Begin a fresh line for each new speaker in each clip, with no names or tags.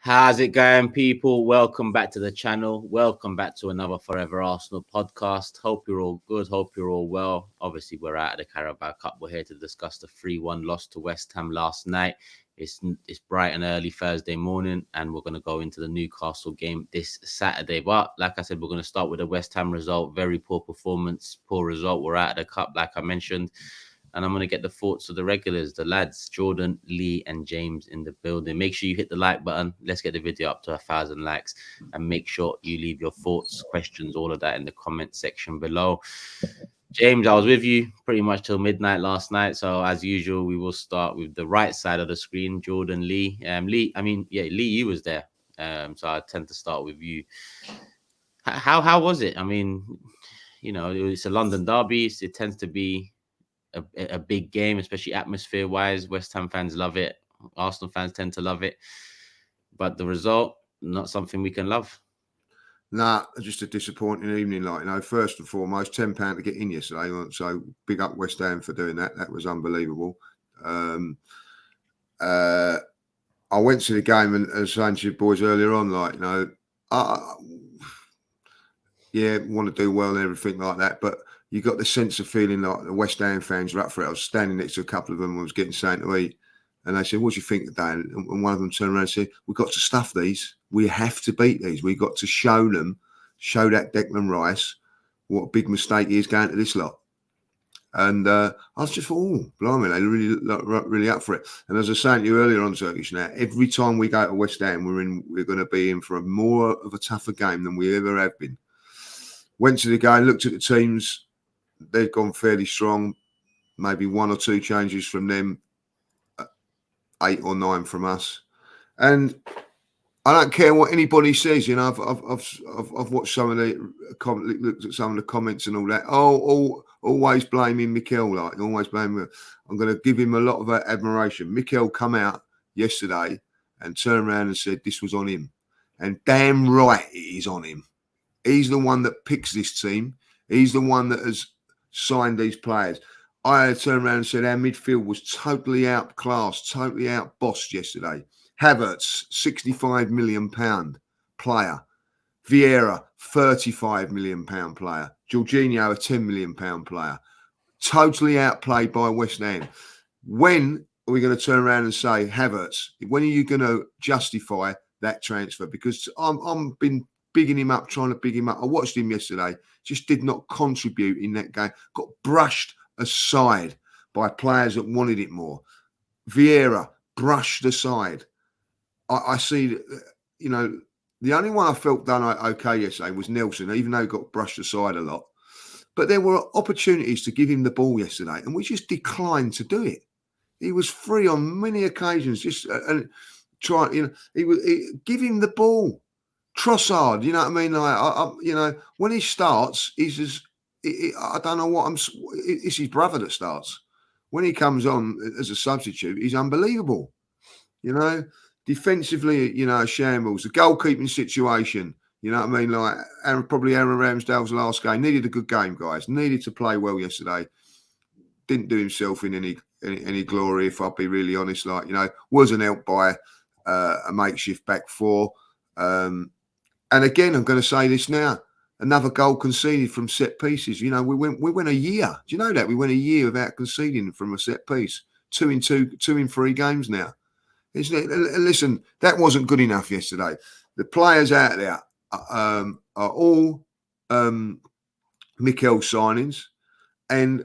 How's it going, people? Welcome back to the channel. Welcome back to another Fourever Arsenal podcast. Hope you're all good. Hope you're all well. Obviously, we're out of the Carabao Cup. We're here to discuss the 3-1 loss to West Ham last night. It's bright and early Thursday morning, and we're going to go into the Newcastle game this Saturday. But like I said, we're going to start with the West Ham result. Very poor performance, poor result. We're out of the Cup, like I mentioned. And I'm going to get the thoughts of the regulars, the lads, Jordan, Lee, and James in the building. Make sure you hit the like button. Let's get the video up to 1,000 likes. And make sure you leave your thoughts, questions, all of that in the comment section below. James, I was with you pretty much till midnight last night. So as usual, we will start with the right side of the screen, Jordan, Lee. Lee, you was there. So I tend to start with you. How was it? I mean, you know, it's a London derby. So it tends to be a big game, especially atmosphere wise. West Ham fans love it. Arsenal fans tend to love it. But the result, not something we can love.
Nah, just a disappointing evening. First and foremost, £10 to get in yesterday. So big up West Ham for doing that. That was unbelievable. I went to the game and as saying to you boys earlier on, want to do well and everything like that. But you got the sense of feeling like the West Ham fans were up for it. I was standing next to a couple of them and I was getting something to eat. And they said, what do you think today? And one of them turned around and said, we've got to stuff these. We have to beat these. We've got to show that Declan Rice what a big mistake he is going to this lot. And I was just blimey, they're really up for it. And as I was saying to you earlier on, Turkish, now, every time we go to West Ham, we're going to be in for a more of a tougher game than we ever have been. Went to the game, looked at the teams. They've gone fairly strong, maybe one or two changes from them, 8 or 9 from us. And I don't care what anybody says. You know, I've watched some of looked at some of the comments and all that. Always blaming Mikel, always blaming. I'm going to give him a lot of admiration. Mikel come out yesterday and turned around and said this was on him, and damn right it is on him. He's the one that picks this team. He's the one that has signed these players. I turned around and said our midfield was totally outclassed, totally outbossed yesterday. Havertz, £65 million player. Vieira, £35 million player. Jorginho, a £10 million player. Totally outplayed by West Ham. When are we going to turn around and say, Havertz, when are you going to justify that transfer? Because I'm been bigging him up, trying to big him up. I watched him yesterday, just did not contribute in that game. Got brushed aside by players that wanted it more. Vieira, brushed aside. I see, you know, the only one I felt done okay yesterday was Nelson, even though he got brushed aside a lot. But there were opportunities to give him the ball yesterday, and we just declined to do it. He was free on many occasions, just trying, you know, give him the ball. Trossard, you know what I mean? You know, when he starts, he's just, I don't know it's his brother that starts. When he comes on as a substitute, he's unbelievable. You know, defensively, you know, shambles. The goalkeeping situation, you know what I mean? Probably Aaron Ramsdale's last game. Needed a good game, guys. Needed to play well yesterday. Didn't do himself in any glory, if I'll be really honest. Wasn't helped by a makeshift back four. And again, I'm going to say this now. Another goal conceded from set pieces. You know, we went a year. Do you know that? We went a year without conceding from a set piece. 2 in 3 games now. Listen, that wasn't good enough yesterday. The players out there are all Mikel signings, and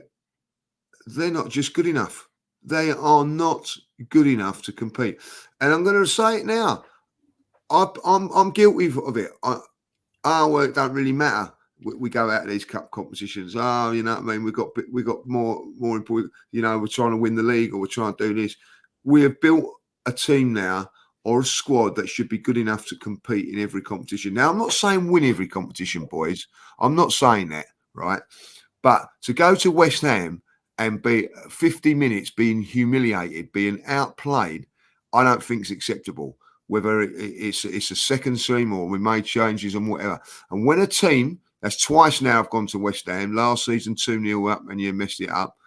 they're not just good enough. They are not good enough to compete. And I'm going to say it now. I'm guilty of it. Well, it don't really matter. We go out of these cup competitions. You know what I mean? We got more important. You know, we're trying to win the league, or we're trying to do this. We have built a team now, or a squad, that should be good enough to compete in every competition. Now, I'm not saying win every competition, boys. I'm not saying that, right? But to go to West Ham and be 50 minutes being humiliated, being outplayed, I don't think is acceptable. Whether it's a second team or we made changes and whatever. And when a team, that's twice now I've gone to West Ham, last season 2-0 up and you messed it up.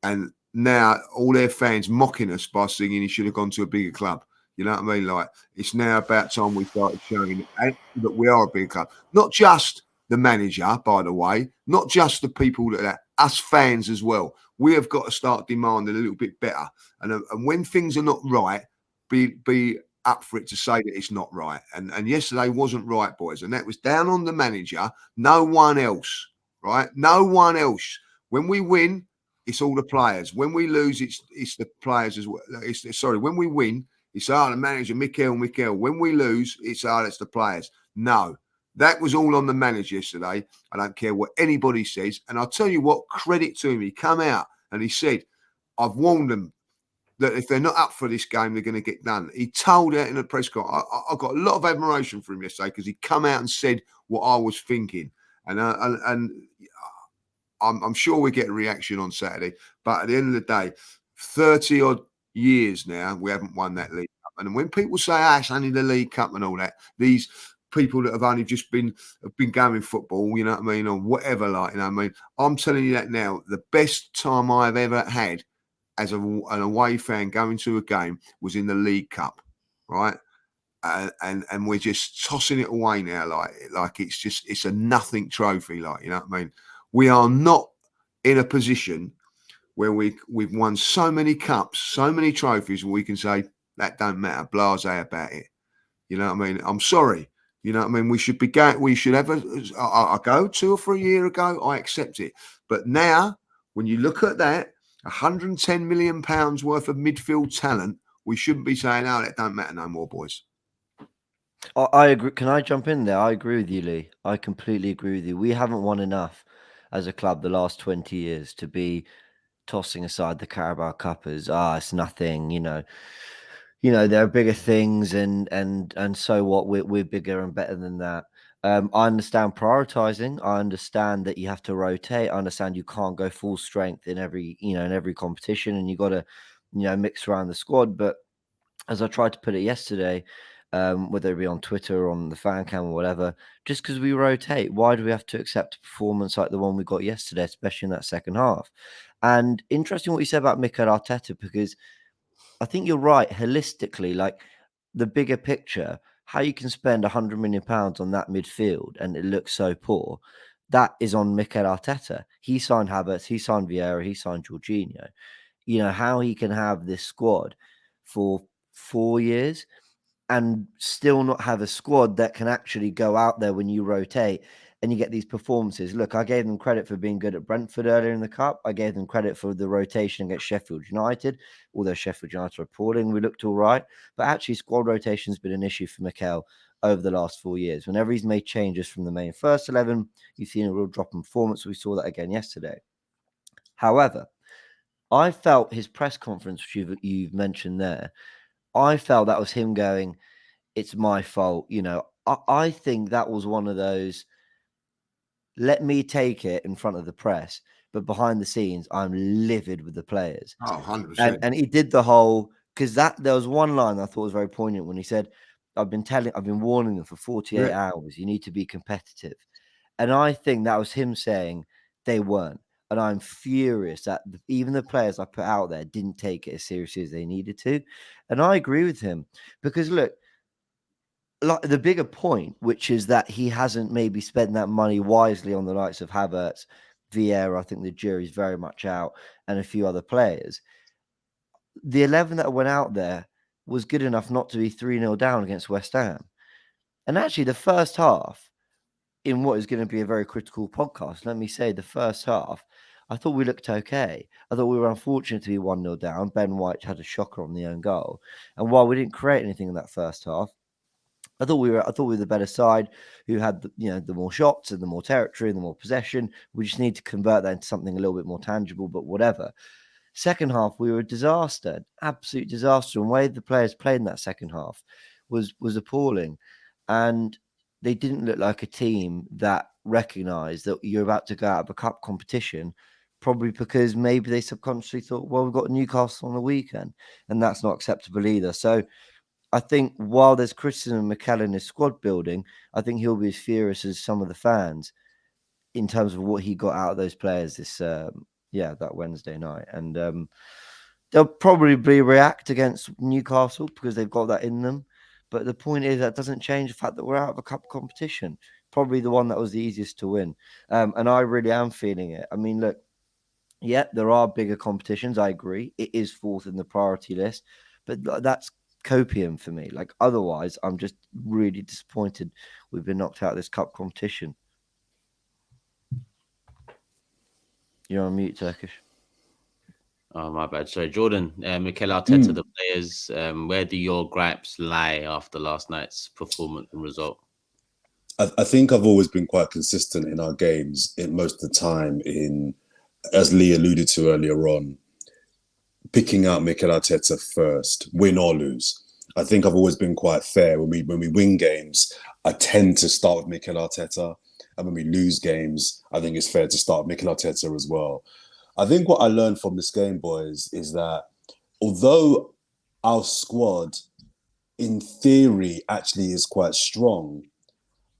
And now all their fans mocking us by singing he should have gone to a bigger club. You know what I mean? Like, it's now about time we started showing that we are a big club. Not just the manager, by the way, not just the people that are us fans as well. We have got to start demanding a little bit better. And when things are not right, be up for it to say that it's not right. And yesterday wasn't right, boys. And that was down on the manager, no one else, right? No one else. When we win, it's all the players. When we lose, it's the players as well. When we win, it's the manager, Mikel. When we lose, it's that's the players. No, that was all on the manager yesterday. I don't care what anybody says. And I'll tell you what, credit to him. He come out and he said, I've warned them that if they're not up for this game, they're going to get done. He told it in a press conference. I got a lot of admiration for him yesterday because he come out and said what I was thinking. And I'm sure we get a reaction on Saturday. But at the end of the day, 30 odd years now, we haven't won that League Cup. And when people say, it's only the League Cup and all that, these people that have only just been going football, you know what I mean, or whatever, like, you know what I mean, I'm telling you that now, the best time I've ever had as an away fan going to a game was in the League Cup, right? And we're just tossing it away now, like it's a nothing trophy, like, you know what I mean. We are not in a position where we've won so many cups, so many trophies, where we can say that don't matter, blasé about it. You know what I mean? I'm sorry. You know what I mean? We should be going. We should have I go 2 or 3 years ago. I accept it, but now when you look at that, 110 million pounds worth of midfield talent, we shouldn't be saying, "Oh, that don't matter no more, boys."
I agree. Can I jump in there? I agree with you, Lee. I completely agree with you. We haven't won enough as a club the last 20 years to be tossing aside the Carabao Cup as it's nothing, there are bigger things and so what, we're bigger and better than that. I understand prioritizing. I understand that you have to rotate. I understand you can't go full strength in every competition, and you got to mix around the squad. But as I tried to put it yesterday, whether it be on Twitter or on the fan cam or whatever, just because we rotate, why do we have to accept a performance like the one we got yesterday, especially in that second half? And interesting what you said about Mikel Arteta, because I think you're right. Holistically, like the bigger picture, how you can spend £100 million on that midfield and it looks so poor, that is on Mikel Arteta. He signed Havertz, he signed Vieira, he signed Jorginho. How he can have this squad for 4 years and still not have a squad that can actually go out there when you rotate and you get these performances. Look, I gave them credit for being good at Brentford earlier in the Cup. I gave them credit for the rotation against Sheffield United, although Sheffield United are appalling. We looked all right. But actually, squad rotation has been an issue for Mikel over the last 4 years. Whenever he's made changes from the main first 11, you've seen a real drop in performance. We saw that again yesterday. However, I felt his press conference, which you've mentioned there, I felt that was him going, it's my fault. I think that was one of those, let me take it in front of the press, but behind the scenes, I'm livid with the players.
Oh, 100%.
And he did the whole, because there was one line I thought was very poignant when he said, I've been warning them for 48 hours. You need to be competitive. And I think that was him saying they weren't. And I'm furious that even the players I put out there didn't take it as seriously as they needed to. And I agree with him because, look, like the bigger point, which is that he hasn't maybe spent that money wisely on the likes of Havertz, Vieira, I think the jury's very much out, and a few other players. The 11 that went out there was good enough not to be 3-0 down against West Ham. And actually, the first half, in what is going to be a very critical podcast, let me say the first half, I thought we looked okay. I thought we were unfortunate to be 1-0 down. Ben White had a shocker on the own goal. And while we didn't create anything in that first half, I thought we were the better side who had the more shots and the more territory and the more possession. We just need to convert that into something a little bit more tangible, but whatever. Second half, we were a disaster, absolute disaster. And the way the players played in that second half was appalling. And they didn't look like a team that recognised that you're about to go out of a cup competition, probably because maybe they subconsciously thought, well, we've got Newcastle on the weekend, and that's not acceptable either. So I think while there's criticism of Mikel in his squad building, I think he'll be as furious as some of the fans in terms of what he got out of those players that Wednesday night. And they'll probably react against Newcastle because they've got that in them. But the point is that doesn't change the fact that we're out of a cup competition. Probably the one that was the easiest to win. And I really am feeling it. I mean, look, yeah, there are bigger competitions. I agree. It is fourth in the priority list, but that's copium for me. Like, otherwise, I'm just really disappointed we've been knocked out of this cup competition. You're on mute, Turkish.
Oh, my bad. Sorry, Jordan, Mikel Arteta, the players, where do your gripes lie after last night's performance and result?
I think I've always been quite consistent in our games in most of the time in, as Lee alluded to earlier on, picking out Mikel Arteta first, win or lose. I think I've always been quite fair. When we win games, I tend to start with Mikel Arteta. And when we lose games, I think it's fair to start with Mikel Arteta as well. I think what I learned from this game, boys, is that although our squad, in theory, actually is quite strong,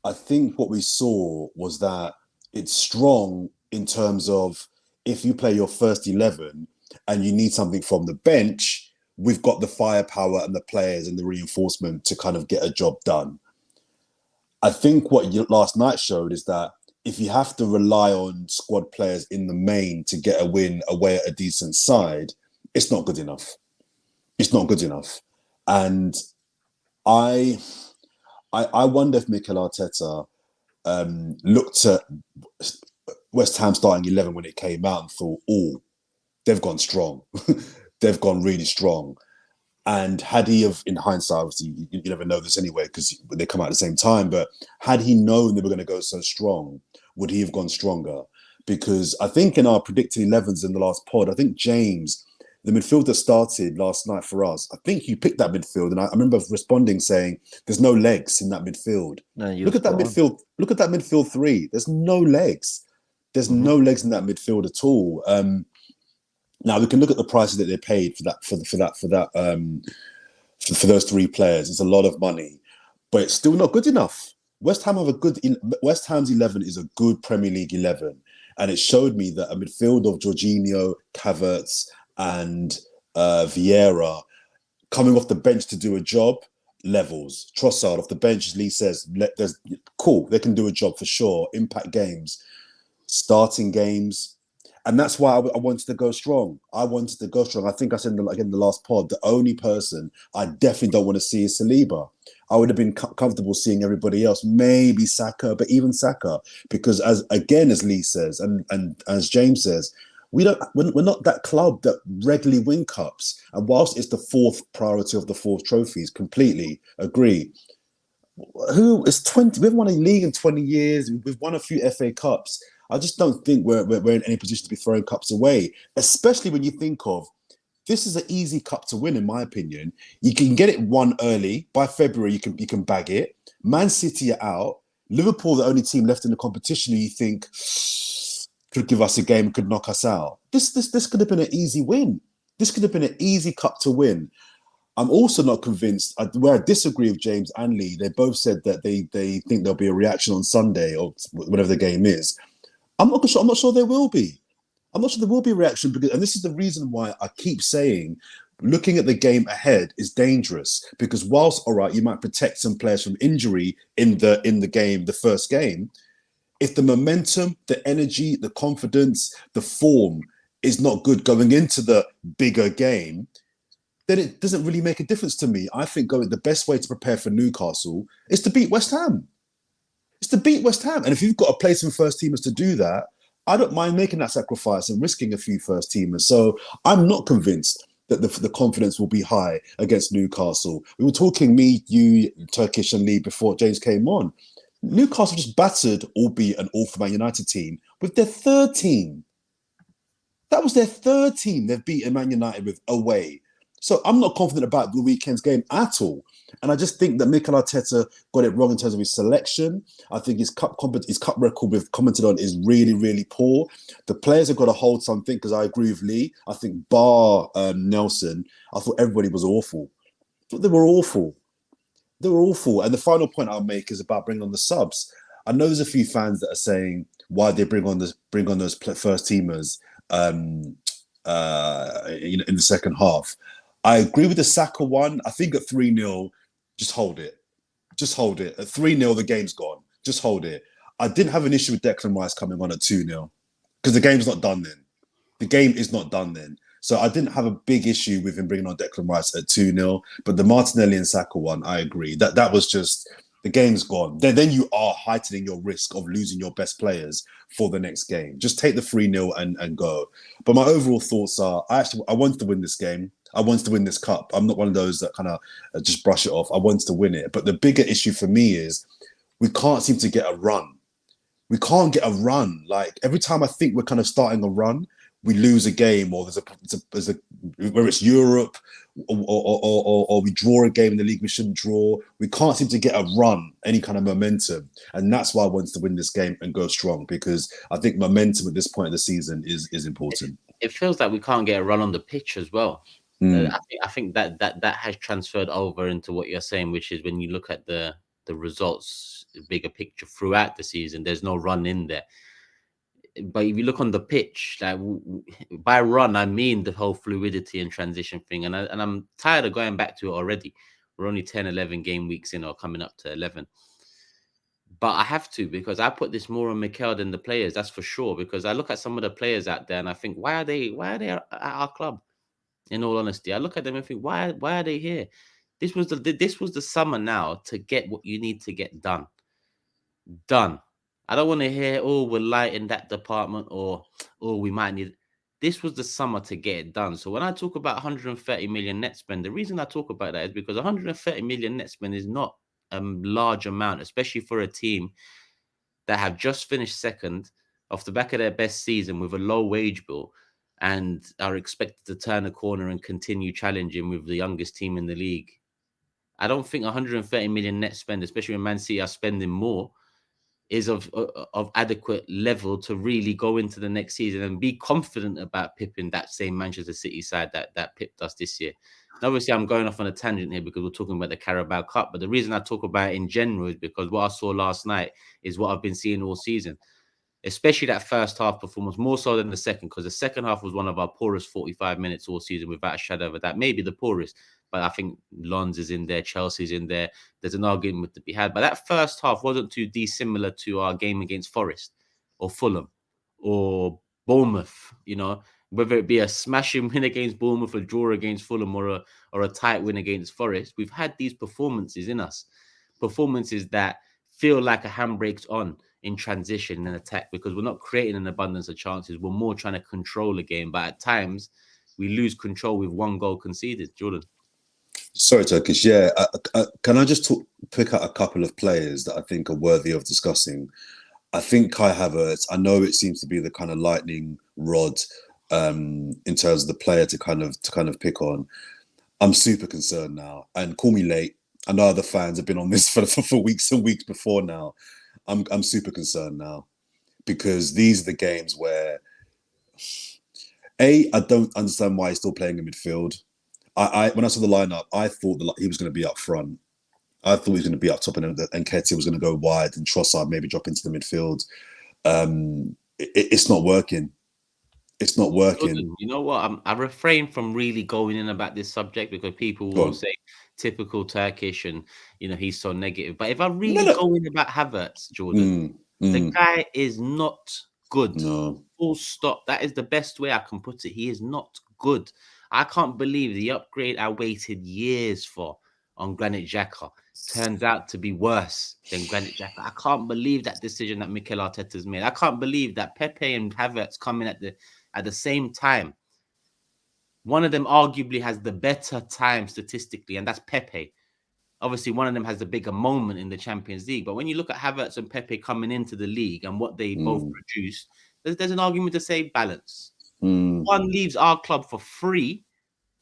I think what we saw was that it's strong in terms of if you play your first 11 and you need something from the bench, we've got the firepower and the players and the reinforcement to kind of get a job done. I think what last night showed is that if you have to rely on squad players in the main to get a win away at a decent side, it's not good enough. It's not good enough. And I wonder if Mikel Arteta looked at West Ham starting 11 when it came out and thought, oh, they've gone strong. They've gone really strong. And had he have, in hindsight, obviously, you never know this anyway because they come out at the same time, but had he known they were going to go so strong, would he have gone stronger? Because I think in our predicted 11s in the last pod, I think James, the midfield that started last night for us, I think you picked that midfield. And I remember responding saying, there's no legs in that midfield.
No,
look at that midfield. Look at that midfield three. There's no legs. There's no legs in that midfield at all. Now we can look at the prices that they paid for those three players. It's a lot of money, but it's still not good enough. West Ham's 11 is a good Premier League 11, and it showed me that a midfield of Jorginho, Havertz, and Vieira coming off the bench to do a job levels. Trossard off the bench, as Lee says, there's cool. They can do a job for sure. Impact games, starting games. And that's why I wanted to go strong. I think I said in the last pod, the only person I definitely don't want to see is Saliba. I would have been comfortable seeing everybody else, maybe Saka, but even Saka, because as Lee says, and as James says, we're not that club that regularly win cups. And whilst it's the fourth priority of the fourth trophies, completely agree. We haven't won a league in 20 years. We've won a few FA Cups. I just don't think we're in any position to be throwing cups away, especially when you think of this is an easy cup to win, in my opinion. You can get it won early. By February, you can bag it. Man City are out. Liverpool, the only team left in the competition who you think could give us a game, could knock us out. This could have been an easy win. This could have been an easy cup to win. I'm also not convinced, where I disagree with James and Lee, they both said that they think there'll be a reaction on Sunday or whatever the game is. I'm not sure there will be. I'm not sure there will be a reaction because, and this is the reason why I keep saying, looking at the game ahead is dangerous because whilst, all right, you might protect some players from injury in the game, the first game, if the momentum, the energy, the confidence, the form is not good going into the bigger game, then it doesn't really make a difference to me. I think the best way to prepare for Newcastle is to beat West Ham. It's to beat West Ham. And if you've got to play some first teamers to do that, I don't mind making that sacrifice and risking a few first teamers. So I'm not convinced that the confidence will be high against Newcastle. We were talking, me, you, Turkish and Lee, before James came on. Newcastle just battered, albeit an awful Man United team, with their third team. That was their third team they've beaten Man United with away. So I'm not confident about the weekend's game at all. And I just think that Mikel Arteta got it wrong in terms of his selection. I think his cup record we've commented on is really, really poor. The players have got to hold something because I agree with Lee. I think bar Nelson, I thought everybody was awful. I thought they were awful. They were awful. And the final point I'll make is about bringing on the subs. I know there's a few fans that are saying why they bring on those first teamers in the second half. I agree with the Saka one. I think at 3-0, just hold it. Just hold it. At 3-0, the game's gone. Just hold it. I didn't have an issue with Declan Rice coming on at 2-0 because the game's not done then. The game is not done then. So I didn't have a big issue with him bringing on Declan Rice at 2-0. But the Martinelli and Saka one, I agree. That was just, the game's gone. Then you are heightening your risk of losing your best players for the next game. Just take the 3-0 and go. But my overall thoughts are, I wanted to win this game. I wanted to win this cup. I'm not one of those that kind of just brush it off. I wanted to win it. But the bigger issue for me is we can't seem to get a run. We can't get a run. Like every time I think we're kind of starting a run, we lose a game, or there's a whether it's Europe or we draw a game in the league we shouldn't draw. We can't seem to get a run, any kind of momentum, and that's why I wanted to win this game and go strong, because I think momentum at this point of the season is important.
It feels like we can't get a run on the pitch as well. I think that has transferred over into what you're saying, which is when you look at the results, the bigger picture throughout the season, there's no run in there. But if you look on the pitch, like by run, I mean the whole fluidity and transition thing. And I'm tired of going back to it already. We're only 10, 11 game weeks in, or coming up to 11. But I have to, because I put this more on Mikel than the players, that's for sure. Because I look at some of the players out there and I think, why are they at our club? In all honesty, I look at them and think, why are they here? This was the summer now to get what you need to get done. I don't want to hear, oh, we're light in that department, or oh, we might need. This was the summer to get it done. So when I talk about 130 million net spend, the reason I talk about that is because 130 million net spend is not a large amount, especially for a team that have just finished second off the back of their best season with a low wage bill and are expected to turn a corner and continue challenging with the youngest team in the league. I don't think 130 million net spend, especially when Man City are spending more, is of adequate level to really go into the next season and be confident about pipping that same Manchester City side that pipped us this year. And obviously, I'm going off on a tangent here because we're talking about the Carabao Cup. But the reason I talk about it in general is because what I saw last night is what I've been seeing all season, especially that first half performance, more so than the second, because the second half was one of our poorest 45 minutes all season, without a shadow of a doubt. Maybe the poorest, but I think Lons is in there, Chelsea's in there. There's an argument to be had. But that first half wasn't too dissimilar to our game against Forest or Fulham or Bournemouth, whether it be a smashing win against Bournemouth, a draw against Fulham, or a tight win against Forest. We've had these performances in us, performances that feel like a handbrake's on in transition and attack, because we're not creating an abundance of chances. We're more trying to control the game, but at times we lose control with one goal conceded. Jordan.
Sorry, Turkish. Yeah, can I just pick out a couple of players that I think are worthy of discussing? I think Kai Havertz, I know it seems to be the kind of lightning rod in terms of the player to kind of pick on. I'm super concerned now, and call me late. I know other fans have been on this for weeks and weeks before now. I'm super concerned now, because these are the games where I don't understand why he's still playing in midfield. When I saw the lineup, I thought that he was going to be up front. I thought he was going to be up top, and Nketiah was going to go wide, and Trossard maybe drop into the midfield. It's not working. It's not working.
You know what? I refrain from really going in about this subject because people will say typical Turkish and, he's so negative. But if I really go in about Havertz, Jordan, the guy is not good.
No.
Full stop. That is the best way I can put it. He is not good. I can't believe the upgrade I waited years for on Granit Xhaka turns out to be worse than Granit Xhaka. I can't believe that decision that Mikel Arteta's made. I can't believe that Pepe and Havertz coming at the same time. One of them arguably has the better time statistically, and that's Pepe. Obviously, one of them has the bigger moment in the Champions League. But when you look at Havertz and Pepe coming into the league and what they both produce, there's an argument to say balance. One leaves our club for free.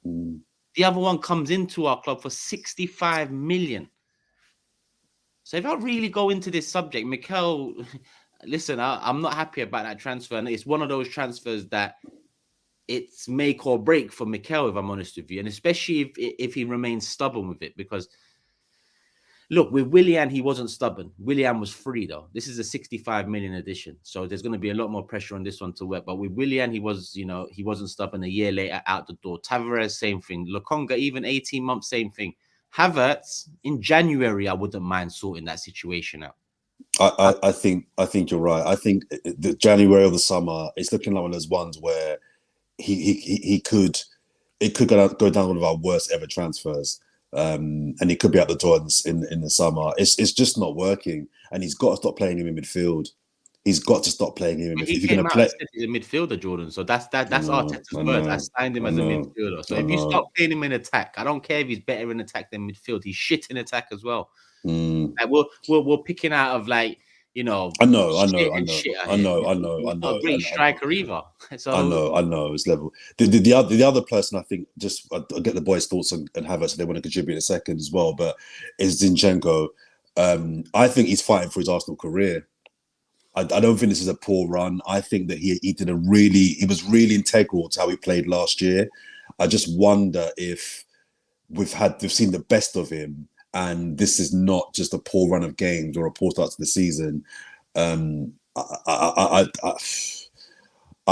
The other one comes into our club for 65 million. So if I really go into this subject, Mikel, listen, I'm not happy about that transfer. And it's one of those transfers that it's make or break for Mikel, if I'm honest with you. And especially if he remains stubborn with it, because Look, with Willian, he wasn't stubborn. Willian was free though. This is a 65 million edition, so there's going to be a lot more pressure on this one to work. But with Willian, he was, he wasn't stubborn. A year later, out the door. Tavares, same thing. Lokonga, even 18 months, same thing. Havertz, in January, I wouldn't mind sorting that situation out.
I think you're right. I think the January or the summer, it's looking like one of those ones where it could go down one of our worst ever transfers. And he could be at the door in the summer. It's just not working, and he's got to stop playing him in midfield. He's got to stop playing him.
He
if you're
came
going to
out
play,
and said he's a midfielder, Jordan. So that's Arteta's
I
words.
know,
I signed him
I
as a
know,
midfielder. So
I
if you
know.
stop playing him in attack, I don't care if he's better in attack than midfield. He's shit in attack as well.
Mm.
Like we're picking out of like
I know.
Not a great striker either. So
I know. It's level. The other person I think, just I'll get the boys' thoughts on Havertz. They want to contribute in a second as well, but is Zinchenko. I think he's fighting for his Arsenal career. I don't think this is a poor run. I think that he was really integral to how he played last year. I just wonder if we've seen the best of him, and this is not just a poor run of games or a poor start to the season. I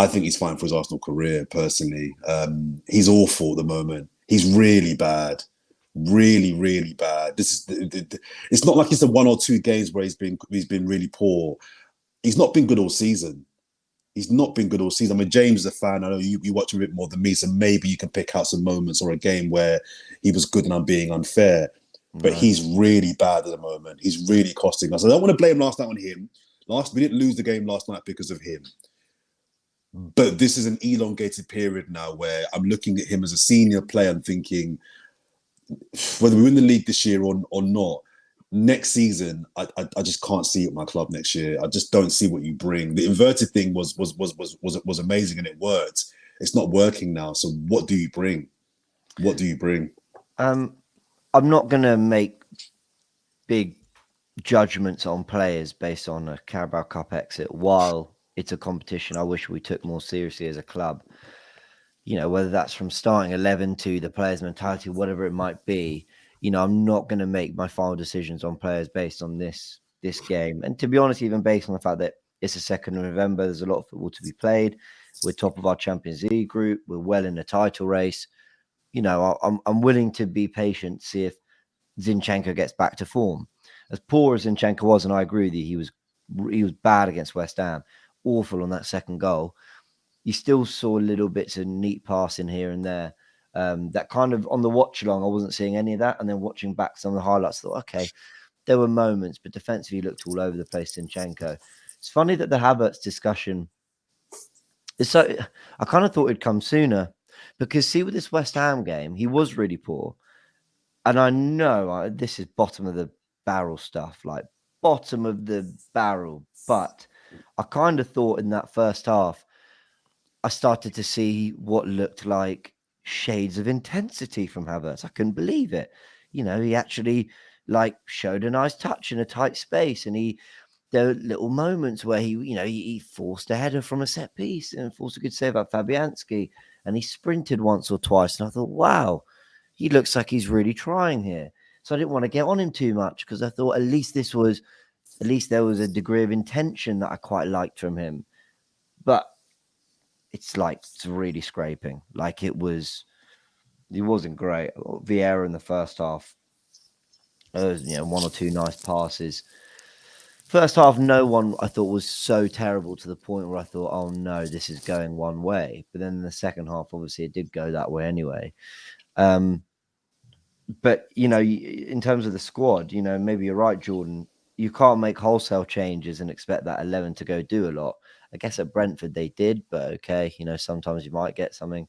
think he's fine for his Arsenal career, personally. He's awful at the moment. He's really bad. Really, really bad. This is it's not like it's the 1 or 2 games where he's been really poor. He's not been good all season. He's not been good all season. I mean, James is a fan. I know you watch him a bit more than me, so maybe you can pick out some moments or a game where he was good and I'm being unfair. But he's really bad at the moment. He's really costing us. I don't want to blame last night on him. We didn't lose the game last night because of him. But this is an elongated period now where I'm looking at him as a senior player and thinking, whether we win the league this year or not, next season, I just can't see it at my club next year. I just don't see what you bring. The inverted thing was amazing and it worked. It's not working now. So what do you bring? What do you bring?
I'm not going to make big judgments on players based on a Carabao Cup exit while it's a competition I wish we took more seriously as a club. Whether that's from starting 11 to the players' mentality, whatever it might be. I'm not going to make my final decisions on players based on this game. And to be honest, even based on the fact that it's the 2nd of November, there's a lot of football to be played. We're top of our Champions League group. We're well in the title race. I'm willing to be patient, see if Zinchenko gets back to form. As poor as Zinchenko was, and I agree with you, he was bad against West Ham, awful on that second goal. You still saw little bits of neat passing here and there. That kind of on the watch along, I wasn't seeing any of that. And then watching back some of the highlights, I thought, okay, there were moments, but defensively he looked all over the place, Zinchenko. It's funny that the Havertz discussion is so. I kind of thought it'd come sooner because, see, with this West Ham game, he was really poor. And I know this is bottom of the barrel stuff, like bottom of the barrel. But I kind of thought in that first half, I started to see what looked like shades of intensity from Havertz. I couldn't believe it. He actually showed a nice touch in a tight space, and there were little moments where he forced a header from a set piece and forced a good save at Fabianski, and he sprinted once or twice. And I thought, wow, he looks like he's really trying here. So I didn't want to get on him too much because I thought at least there was a degree of intention that I quite liked from him. But it's really scraping. He wasn't great. Vieira in the first half, there was 1 or 2 nice passes. First half, no one I thought was so terrible to the point where I thought, oh no, this is going one way. But then in the second half, obviously, it did go that way anyway. But in terms of the squad, maybe you're right, Jordan. You can't make wholesale changes and expect that 11 to go do a lot. I guess at Brentford they did, but okay, sometimes you might get something.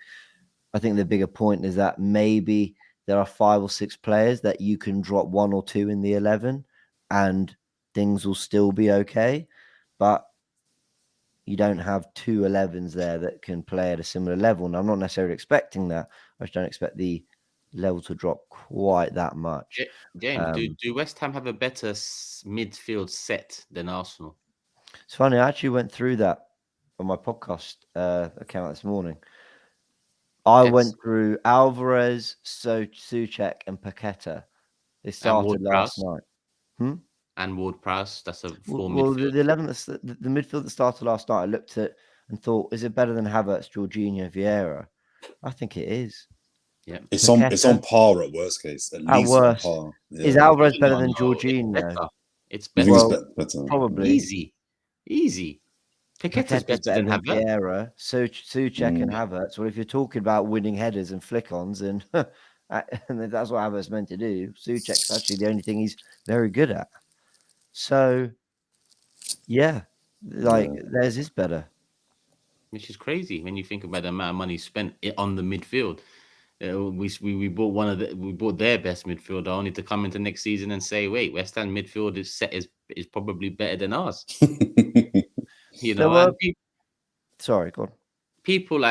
I think the bigger point is that maybe there are 5 or 6 players that you can drop 1 or 2 in the 11 and things will still be okay. But you don't have 2 11s there that can play at a similar level. And I'm not necessarily expecting that. I just don't expect the level to drop quite that much.
James, do West Ham have a better midfield set than Arsenal?
It's funny. I actually went through that on my podcast account this morning. I went through Alvarez, Souček, and Paqueta. They started last night.
And Ward-Prowse. That's a four
Well,
midfield.
the 11 the midfield that started last night, I looked at and thought, is it better than Havertz, Jorginho, Vieira? I think it is.
Yeah,
It's on
Paqueta,
par at worst case. At
at
least
worst.
on par.
Is
Yeah.
Alvarez better than
It's
Jorginho?
better. It's
You
better.
think
Well,
it's better?
probably.
Easy. Paqueta's
Paqueta's
better than
than
Havertz.
Vieira, Souček and Havertz. Well, if you're talking about winning headers and flick-ons, and that's what Havertz meant to do, Souček's actually the only thing he's very good at. So, yeah, theirs is better.
Which is crazy when you think about the amount of money spent on the midfield. We bought we bought their best midfielder only to come into next season and say, wait, West Ham midfield is probably better than ours. And
Sorry, go on.
people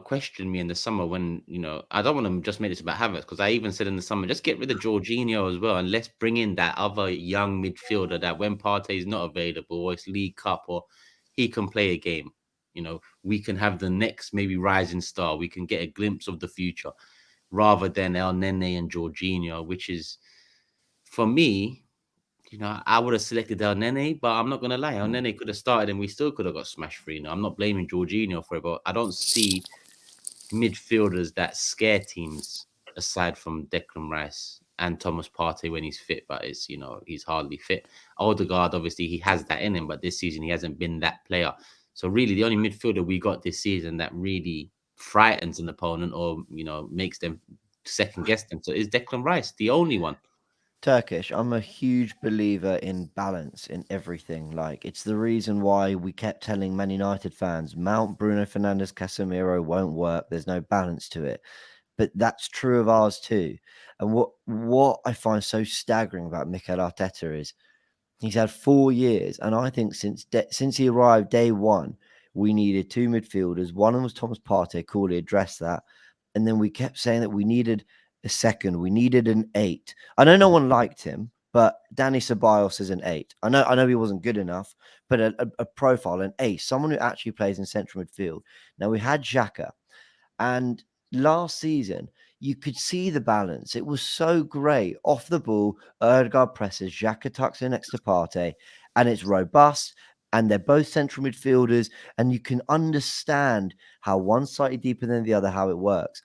question me in the summer when I don't want to just make this about Havertz, because I even said in the summer, just get rid of Jorginho as well and let's bring in that other young midfielder that when Partey is not available or it's League Cup or he can play a game, we can have the next maybe rising star. We can get a glimpse of the future rather than El Nene and Jorginho, which is, for me, I would have selected El Nene, but I'm not going to lie. El Nene could have started and we still could have got smashed 3-0. I'm not blaming Jorginho for it, but I don't see midfielders that scare teams aside from Declan Rice and Thomas Partey when he's fit, but it's, he's hardly fit. Odegaard, obviously, he has that in him, but this season he hasn't been that player. So really, the only midfielder we got this season that really frightens an opponent or, makes them second guess them is Declan Rice, the only one.
Turkish, I'm a huge believer in balance in everything. Like, it's the reason why we kept telling Man United fans, Mount, Bruno Fernandes, Casemiro won't work. There's no balance to it. But that's true of ours too. And what I find so staggering about Mikel Arteta is he's had 4 years, and I think since he arrived day one, we needed 2 midfielders. One of them was Thomas Partey. Coolly addressed that, and then we kept saying that we needed a second. We needed an 8. I know no one liked him, but Danny Ceballos is an 8. I know he wasn't good enough, but a profile, an ace, someone who actually plays in central midfield. Now we had Xhaka, and last season you could see the balance. It was so great. Off the ball, Ødegaard presses, Xhaka tucks in next to Partey, and it's robust. And they're both central midfielders, and you can understand how one slightly deeper than the other, how it works.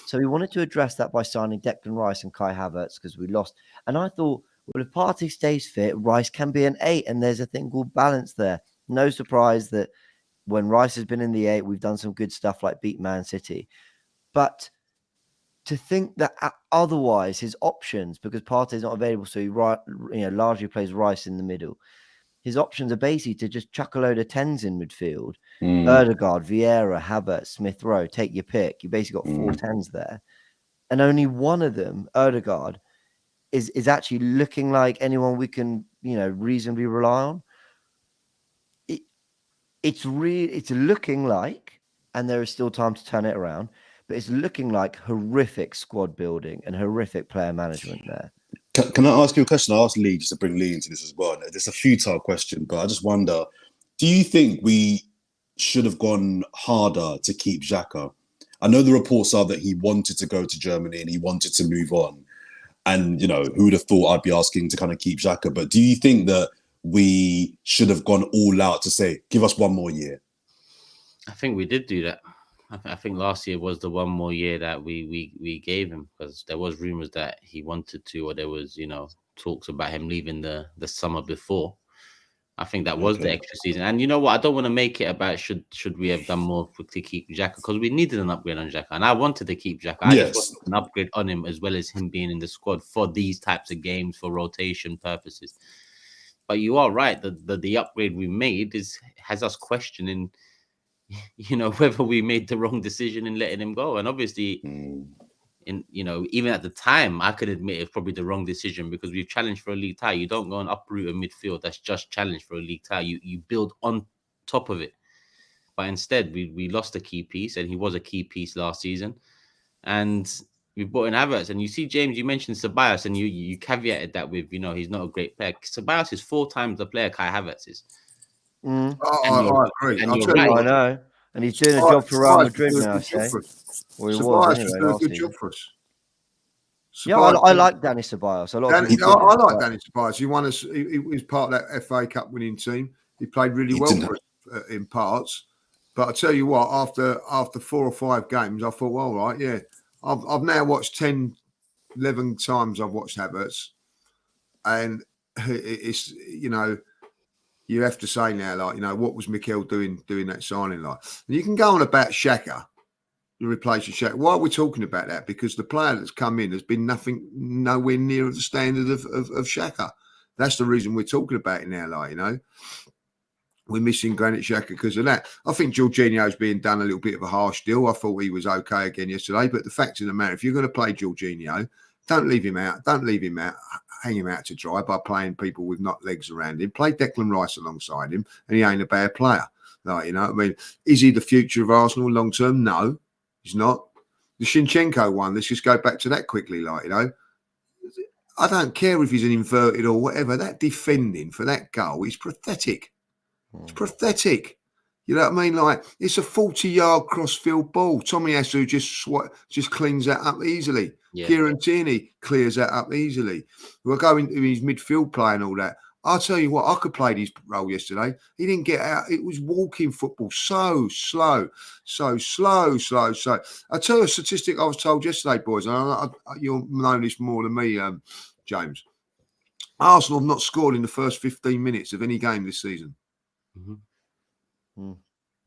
So we wanted to address that by signing Declan Rice and Kai Havertz because we lost. And I thought, well, if Partey stays fit, Rice can be an 8, and there's a thing called balance there. No surprise that when Rice has been in the 8, we've done some good stuff like beat Man City. But to think that otherwise his options, because Partey's not available, so he largely plays Rice in the middle. His options are basically to just chuck a load of 10s in midfield. Ødegaard, Vieira, Havertz, Smith Rowe, take your pick. You basically got 4 10s there. And only one of them, Ødegaard, is actually looking like anyone we can, reasonably rely on. It's looking like, and there is still time to turn it around, but it's looking like horrific squad building and horrific player management there.
Can I ask you a question? I asked Lee just to bring Lee into this as well. It's a futile question, but I just wonder, do you think we should have gone harder to keep Xhaka? I know the reports are that he wanted to go to Germany and he wanted to move on. And, who would have thought I'd be asking to kind of keep Xhaka? But do you think that we should have gone all out to say, give us 1 more year?
I think we did do that. I think last year was the 1 more year that we gave him, because there was rumors that he wanted to, or there was, talks about him leaving the summer before. I think that was the extra season. And you know what? I don't want to make it about should we have done more to keep Xhaka, because we needed an upgrade on Xhaka. And I wanted to keep Xhaka. I just wanted an upgrade on him, as well as him being in the squad for these types of games, for rotation purposes. But you are right. The upgrade we made has us questioning, whether we made the wrong decision in letting him go. And obviously, even at the time, I could admit it's probably the wrong decision, because we've challenged for a league tie. You don't go and uproot a midfield that's just challenged for a league tie. You build on top of it. But instead, we lost a key piece, and he was a key piece last season. And we brought in Havertz. And you see, James, you mentioned Ceballos, and you caveated that with, he's not a great player. Ceballos is 4 times the player Kai Havertz is.
I agree.
I know. And he's doing a job for Real Madrid now, I say. Well, he was anyway last season.
For us.
Yeah, I like Danny Ceballos. A lot of people
I like Danny Ceballos. He won us. He was part of that FA Cup winning team. He played really well for us in parts. But I tell you what, after 4 or 5 games, I thought, well, all right, yeah. I've now watched 10, 11 times. I've watched Havertz, and it's you have to say now, like, what was Mikel doing that signing like? And you can go on about Xhaka. You replace your Shaq. Why are we talking about that? Because the player that's come in has been nowhere near the standard of Xhaka. That's the reason we're talking about it now. Like, we're missing Granit Xhaka because of that. I think Jorginho's being done a little bit of a harsh deal. I thought he was okay again yesterday, but the fact of the matter, if you're going to play Jorginho, don't leave him out. Don't leave him out. Hang him out to dry by playing people with not legs around him. Play Declan Rice alongside him, and he ain't a bad player. Like, I mean, is he the future of Arsenal long term? No. He's not. The Shinchenko one, let's just go back to that quickly. Like, I don't care if he's an inverted or whatever. That defending for that goal is pathetic. It's pathetic. You know what I mean? Like, it's a 40-yard cross-field ball. Tomiyasu just cleans that up easily. Yeah. Kieran Tierney clears that up easily. We're going to his midfield play and all that. I'll tell you what, I could play his role yesterday. He didn't get out. It was walking football. So slow. I'll tell you a statistic I was told yesterday, boys. And you'll know this more than me, James. Arsenal have not scored in the first 15 minutes of any game this season. Mm-hmm.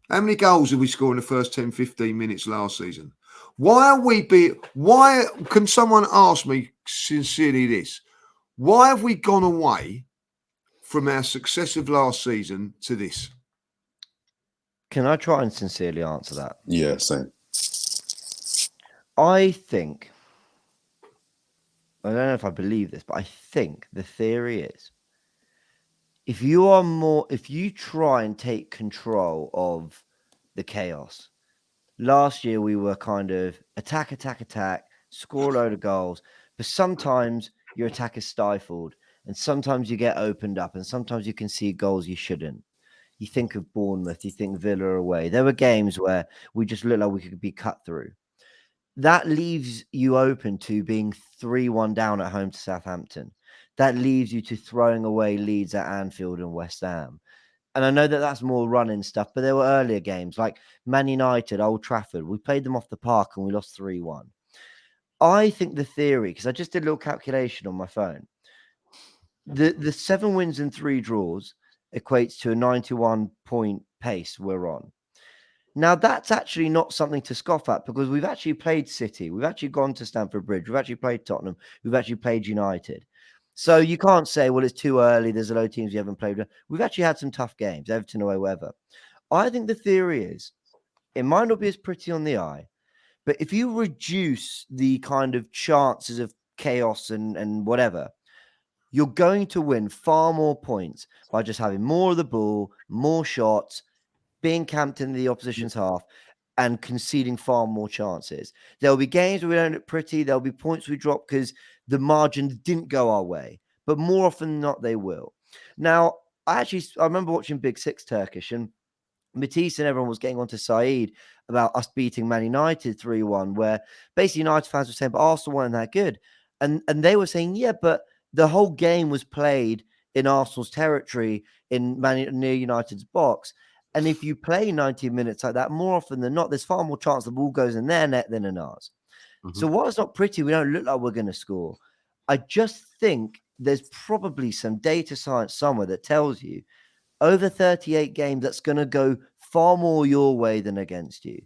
How many goals have we scored in the first 10, 15 minutes last season? Why can someone ask me sincerely this? Why have we gone away from our success of last season to this?
Can I try and sincerely answer that?
Yeah, same.
I think, I don't know if I believe this, but I think the theory is, if you try and take control of the chaos. Last year we were kind of attack, score a load of goals, but sometimes your attack is stifled, and sometimes you get opened up, and sometimes you can see goals you shouldn't. You think of Bournemouth, you think Villa away. There were games where we just looked like we could be cut through. That leaves you open to being 3-1 down at home to Southampton. That leaves you to throwing away leads at Anfield and West Ham. And I know that that's more running stuff, but there were earlier games like Man United, Old Trafford. We played them off the park and we lost 3-1. I think the theory, because I just did a little calculation on my phone, the 7 wins and 3 draws equates to a 91-point pace we're on. Now, that's actually not something to scoff at because we've actually played City. We've actually gone to Stamford Bridge. We've actually played Tottenham. We've actually played United. So you can't say, well, it's too early. There's a load of teams you haven't played with. We've actually had some tough games, Everton away, whatever. I think the theory is it might not be as pretty on the eye, but if you reduce the kind of chances of chaos and whatever, you're going to win far more points by just having more of the ball, more shots, being camped in the opposition's half, and conceding far more chances. There'll be games where we don't look pretty. There'll be points we drop because the margin didn't go our way. But more often than not, they will. Now, I remember watching Big Six Turkish, and Matisse and everyone was getting on to Saeed about us beating Man United 3-1, where basically United fans were saying, but Arsenal weren't that good. And they were saying, yeah, but the whole game was played in Arsenal's territory near United's box. And if you play 90 minutes like that, more often than not, there's far more chance the ball goes in their net than in ours. Mm-hmm. So while it's not pretty, we don't look like we're going to score. I just think there's probably some data science somewhere that tells you over 38 games, that's going to go far more your way than against you.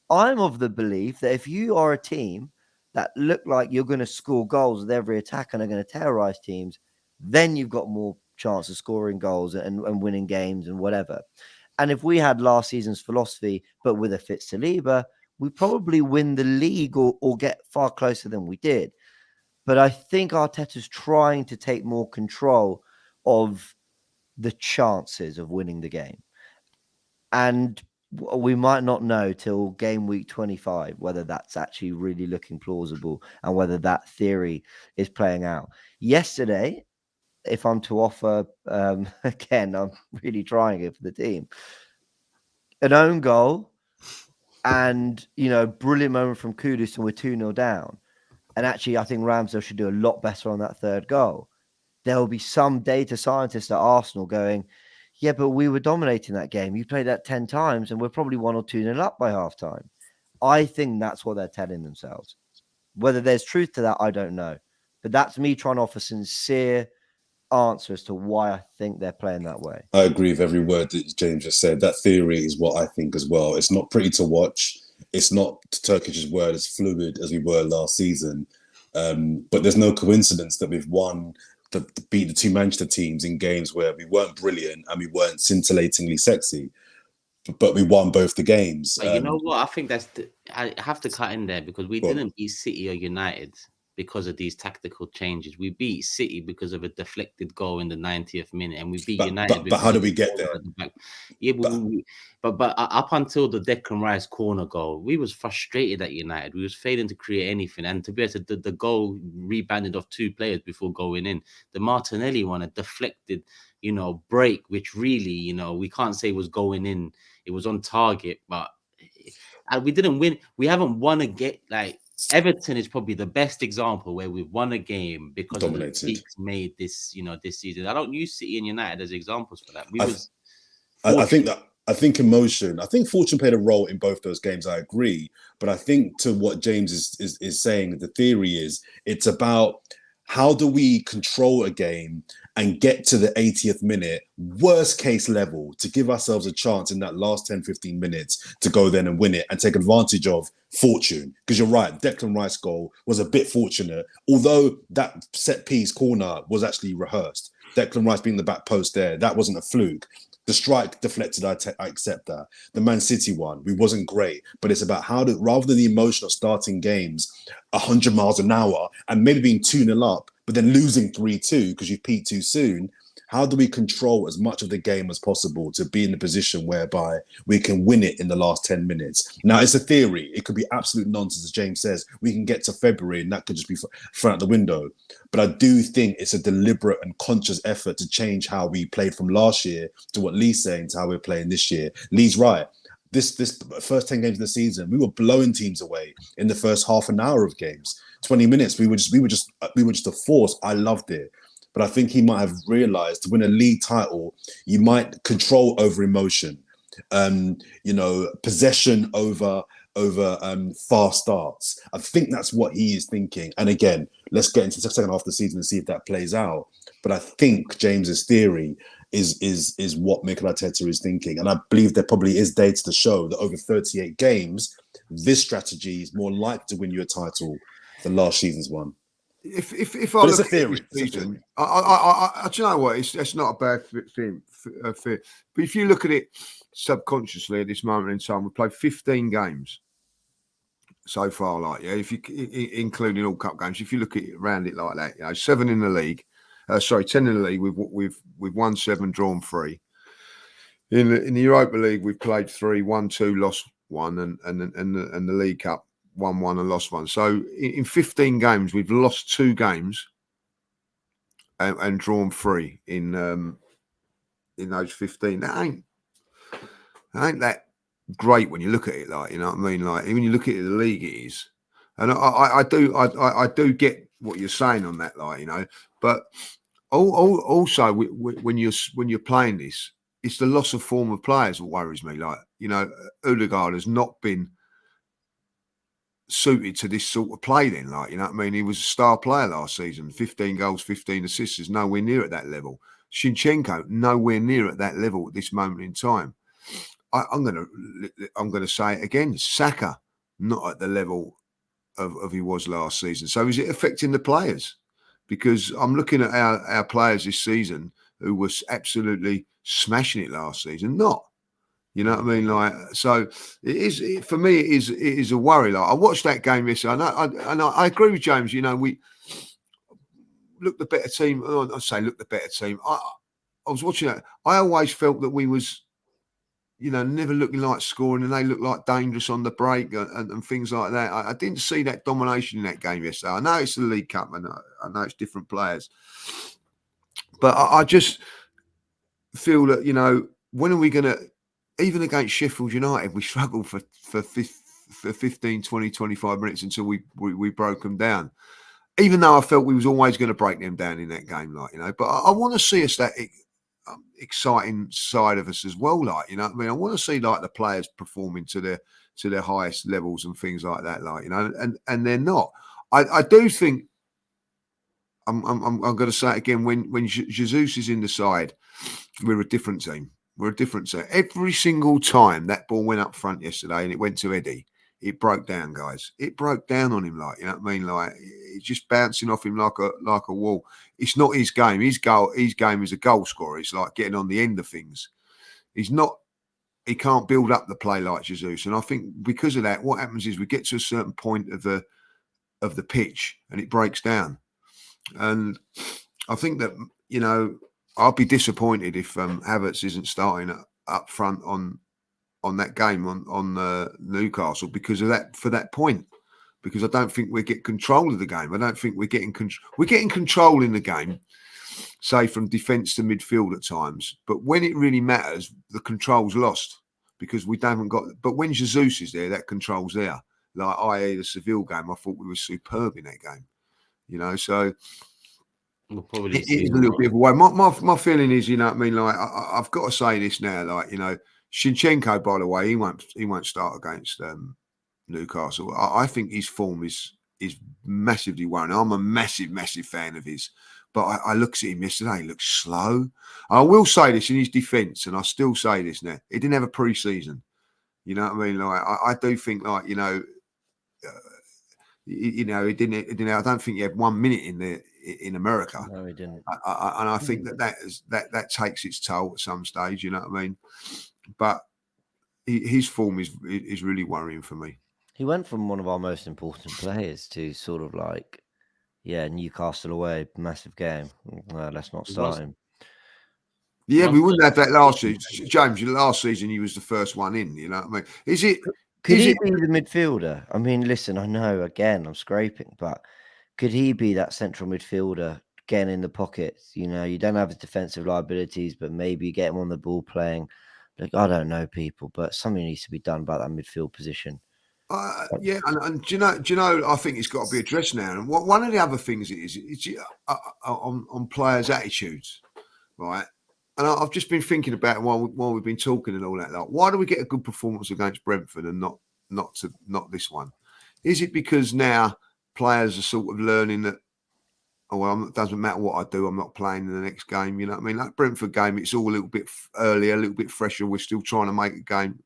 I'm of the belief that if you are a team that look like you're going to score goals with every attack and are going to terrorize teams, then you've got more chance of scoring goals and winning games and whatever. And if we had last season's philosophy, but with a fit Saliba, we probably win the league or get far closer than we did. But I think Arteta's trying to take more control of the chances of winning the game. And we might not know till game week 25 whether that's actually really looking plausible and whether that theory is playing out. Yesterday, if I'm to offer, again, I'm really trying it for the team, an own goal and, brilliant moment from Kudus and we're 2-0 down. and actually I think Ramsdale should do a lot better on that third goal, there will be some data scientists at Arsenal going, yeah, but we were dominating that game. You played that 10 times and we're probably 1 or 2-0 up by half time. I think that's what they're telling themselves. Whether there's truth to that, I don't know. But that's me trying to offer sincere answer as to why I think they're playing that way.
I agree with every word that James just said. That theory is what I think as well. It's not pretty to watch. It's not, to Turkish's word, as fluid as we were last season. But there's no coincidence that we've won, beat the two Manchester teams in games where we weren't brilliant and we weren't scintillatingly sexy, but we won both the games.
But you know what? I think I have to cut in there because we didn't beat City or United because of these tactical changes. We beat City because of a deflected goal in the 90th minute, and we beat United.
But how do we get there?
Yeah, but up until the Declan Rice corner goal, we was frustrated at United. We was failing to create anything, and to be able to the goal rebounded off 2 players before going in. The Martinelli one, a deflected, break, which really, we can't say was going in. It was on target, but we didn't win. We haven't won a game. Like Everton is probably the best example where we've won a game because of the mistakes made this, this season. I don't use City and United as examples for that.
I think emotion. I think fortune played a role in both those games. I agree, but I think to what James is saying, the theory is it's about how do we control a game and get to the 80th minute, worst case level, to give ourselves a chance in that last 10, 15 minutes to go then and win it and take advantage of fortune. Because you're right, Declan Rice goal was a bit fortunate, although that set piece corner was actually rehearsed. Declan Rice being the back post there, that wasn't a fluke. The strike deflected, I accept that. The Man City one, we wasn't great, but it's about rather than the emotion of starting games 100 miles an hour and maybe being 2-0 up, but then losing 3-2 because you peaked too soon, how do we control as much of the game as possible to be in a position whereby we can win it in the last 10 minutes? Now, it's a theory. It could be absolute nonsense, as James says. We can get to February and that could just be thrown out the window. But I do think it's a deliberate and conscious effort to change how we played from last year to what Lee's saying to how we're playing this year. Lee's right. This first 10 games of the season, we were blowing teams away in the first half an hour of games. 20 minutes, we were just a force. I loved it. But I think he might have realized to win a league title, you might control over emotion, possession over fast starts. I think that's what he is thinking. And again, let's get into the second half of the season and see if that plays out. But I think James's theory is what Mikel Arteta is thinking. And I believe there probably is data to show that over 38 games, this strategy is more likely to win you a title than last season's one.
If I look at this season, I do you know what? It's not a bad thing. But if you look at it subconsciously at this moment in time, we've played 15 games so far. If you including all cup games, if you look at it around it like that, 7 in the league. 10 in the league. We've won 7, drawn 3. In the Europa League, we've played 3, won 2, lost 1, and the League Cup. 1-1 and lost 1. So in 15 games, we've lost 2 games and drawn 3 in those 15. That ain't that great when you look at it. You know what I mean? When you look at it, the league it is, and I do get what you're saying on that. But also when you're playing this, it's the loss of form of players that worries me. Odegaard has not been suited to this sort of play then, he was a star player last season, 15 goals, 15 assists, is nowhere near at that level. Shinchenko, nowhere near at that level at this moment in time. I'm gonna say it again, Saka, not at the level of he was last season. So is it affecting the players? Because I'm looking at our players this season who was absolutely smashing it last season, not. You know what I mean? So it is for me. It is a worry. I watched that game yesterday, and I agree with James. We looked the better team. I say look the better team. I was watching that. I always felt that we was, never looking like scoring, and they looked like dangerous on the break and things like that. I didn't see that domination in that game yesterday. I know it's the League Cup, and I know it's different players, but I just feel that when are we going to? Even against Sheffield United, we struggled for for 15, 20, 25 minutes until we broke them down. Even though I felt we was always going to break them down in that game, like, you know. But I want to see us that exciting side of us as well, like, you know what I mean. I want to see like the players performing to their highest levels and things like that, like, you know. And they're not. I do think I'm going to say it again. When Jesus is in the side, we're a different team. We're a different team. Every single time that ball went up front yesterday and it went to Eddie, it broke down, guys. It broke down on him, like, you know what I mean? Like, it's just bouncing off him like a wall. It's not his game. His game is a goal scorer. It's like getting on the end of things. He can't build up the play like Jesus. And I think because of that, what happens is we get to a certain point of the pitch and it breaks down. And I think that, you know, I'll be disappointed if Havertz isn't starting up front on that game on Newcastle because of that, for that point. Because I don't think we get control of the game. I don't think we're getting control in the game, say from defence to midfield at times. But when it really matters, the control's lost because we haven't got. But when Jesus is there, that control's there. Like, i.e. the Seville game, I thought we were superb in that game. You know, so
we'll probably
it is a little bit of a way. My feeling is, you know what I mean. Like, I've got to say this now. Like, you know, Zinchenko, by the way, he won't start against Newcastle. I think his form is massively worrying. I'm a massive fan of his, but I looked at him yesterday. He looks slow. I will say this in his defence, and I still say this now. He didn't have a pre-season. You know what I mean? Like, I do think, like, you know, he didn't. I don't think he had 1 minute in America.
No, he didn't.
And I think that takes its toll at some stage. You know what I mean? But his form is really worrying for me.
He went from one of our most important players to sort of like, Newcastle away, massive game. Let's not start him.
Yeah, we wouldn't have that last season. James, last season he was the first one in, you know what I mean?
Could he be the midfielder? I mean, listen, I know, again, I'm scraping, but could he be that central midfielder, getting in the pockets? You know, you don't have his defensive liabilities, but maybe get him on the ball playing. Like, I don't know, people, but something needs to be done about that midfield position.
Yeah, and do you know? I think it's got to be addressed now. And one of the other things is on players' attitudes, right? And I've just been thinking about it while we've been talking and all that. Like, why do we get a good performance against Brentford and not this one? Is it because now players are sort of learning that, oh, well, it doesn't matter what I do, I'm not playing in the next game. You know what I mean? Like Brentford game, it's all a little bit earlier, a little bit fresher. We're still trying to make a game,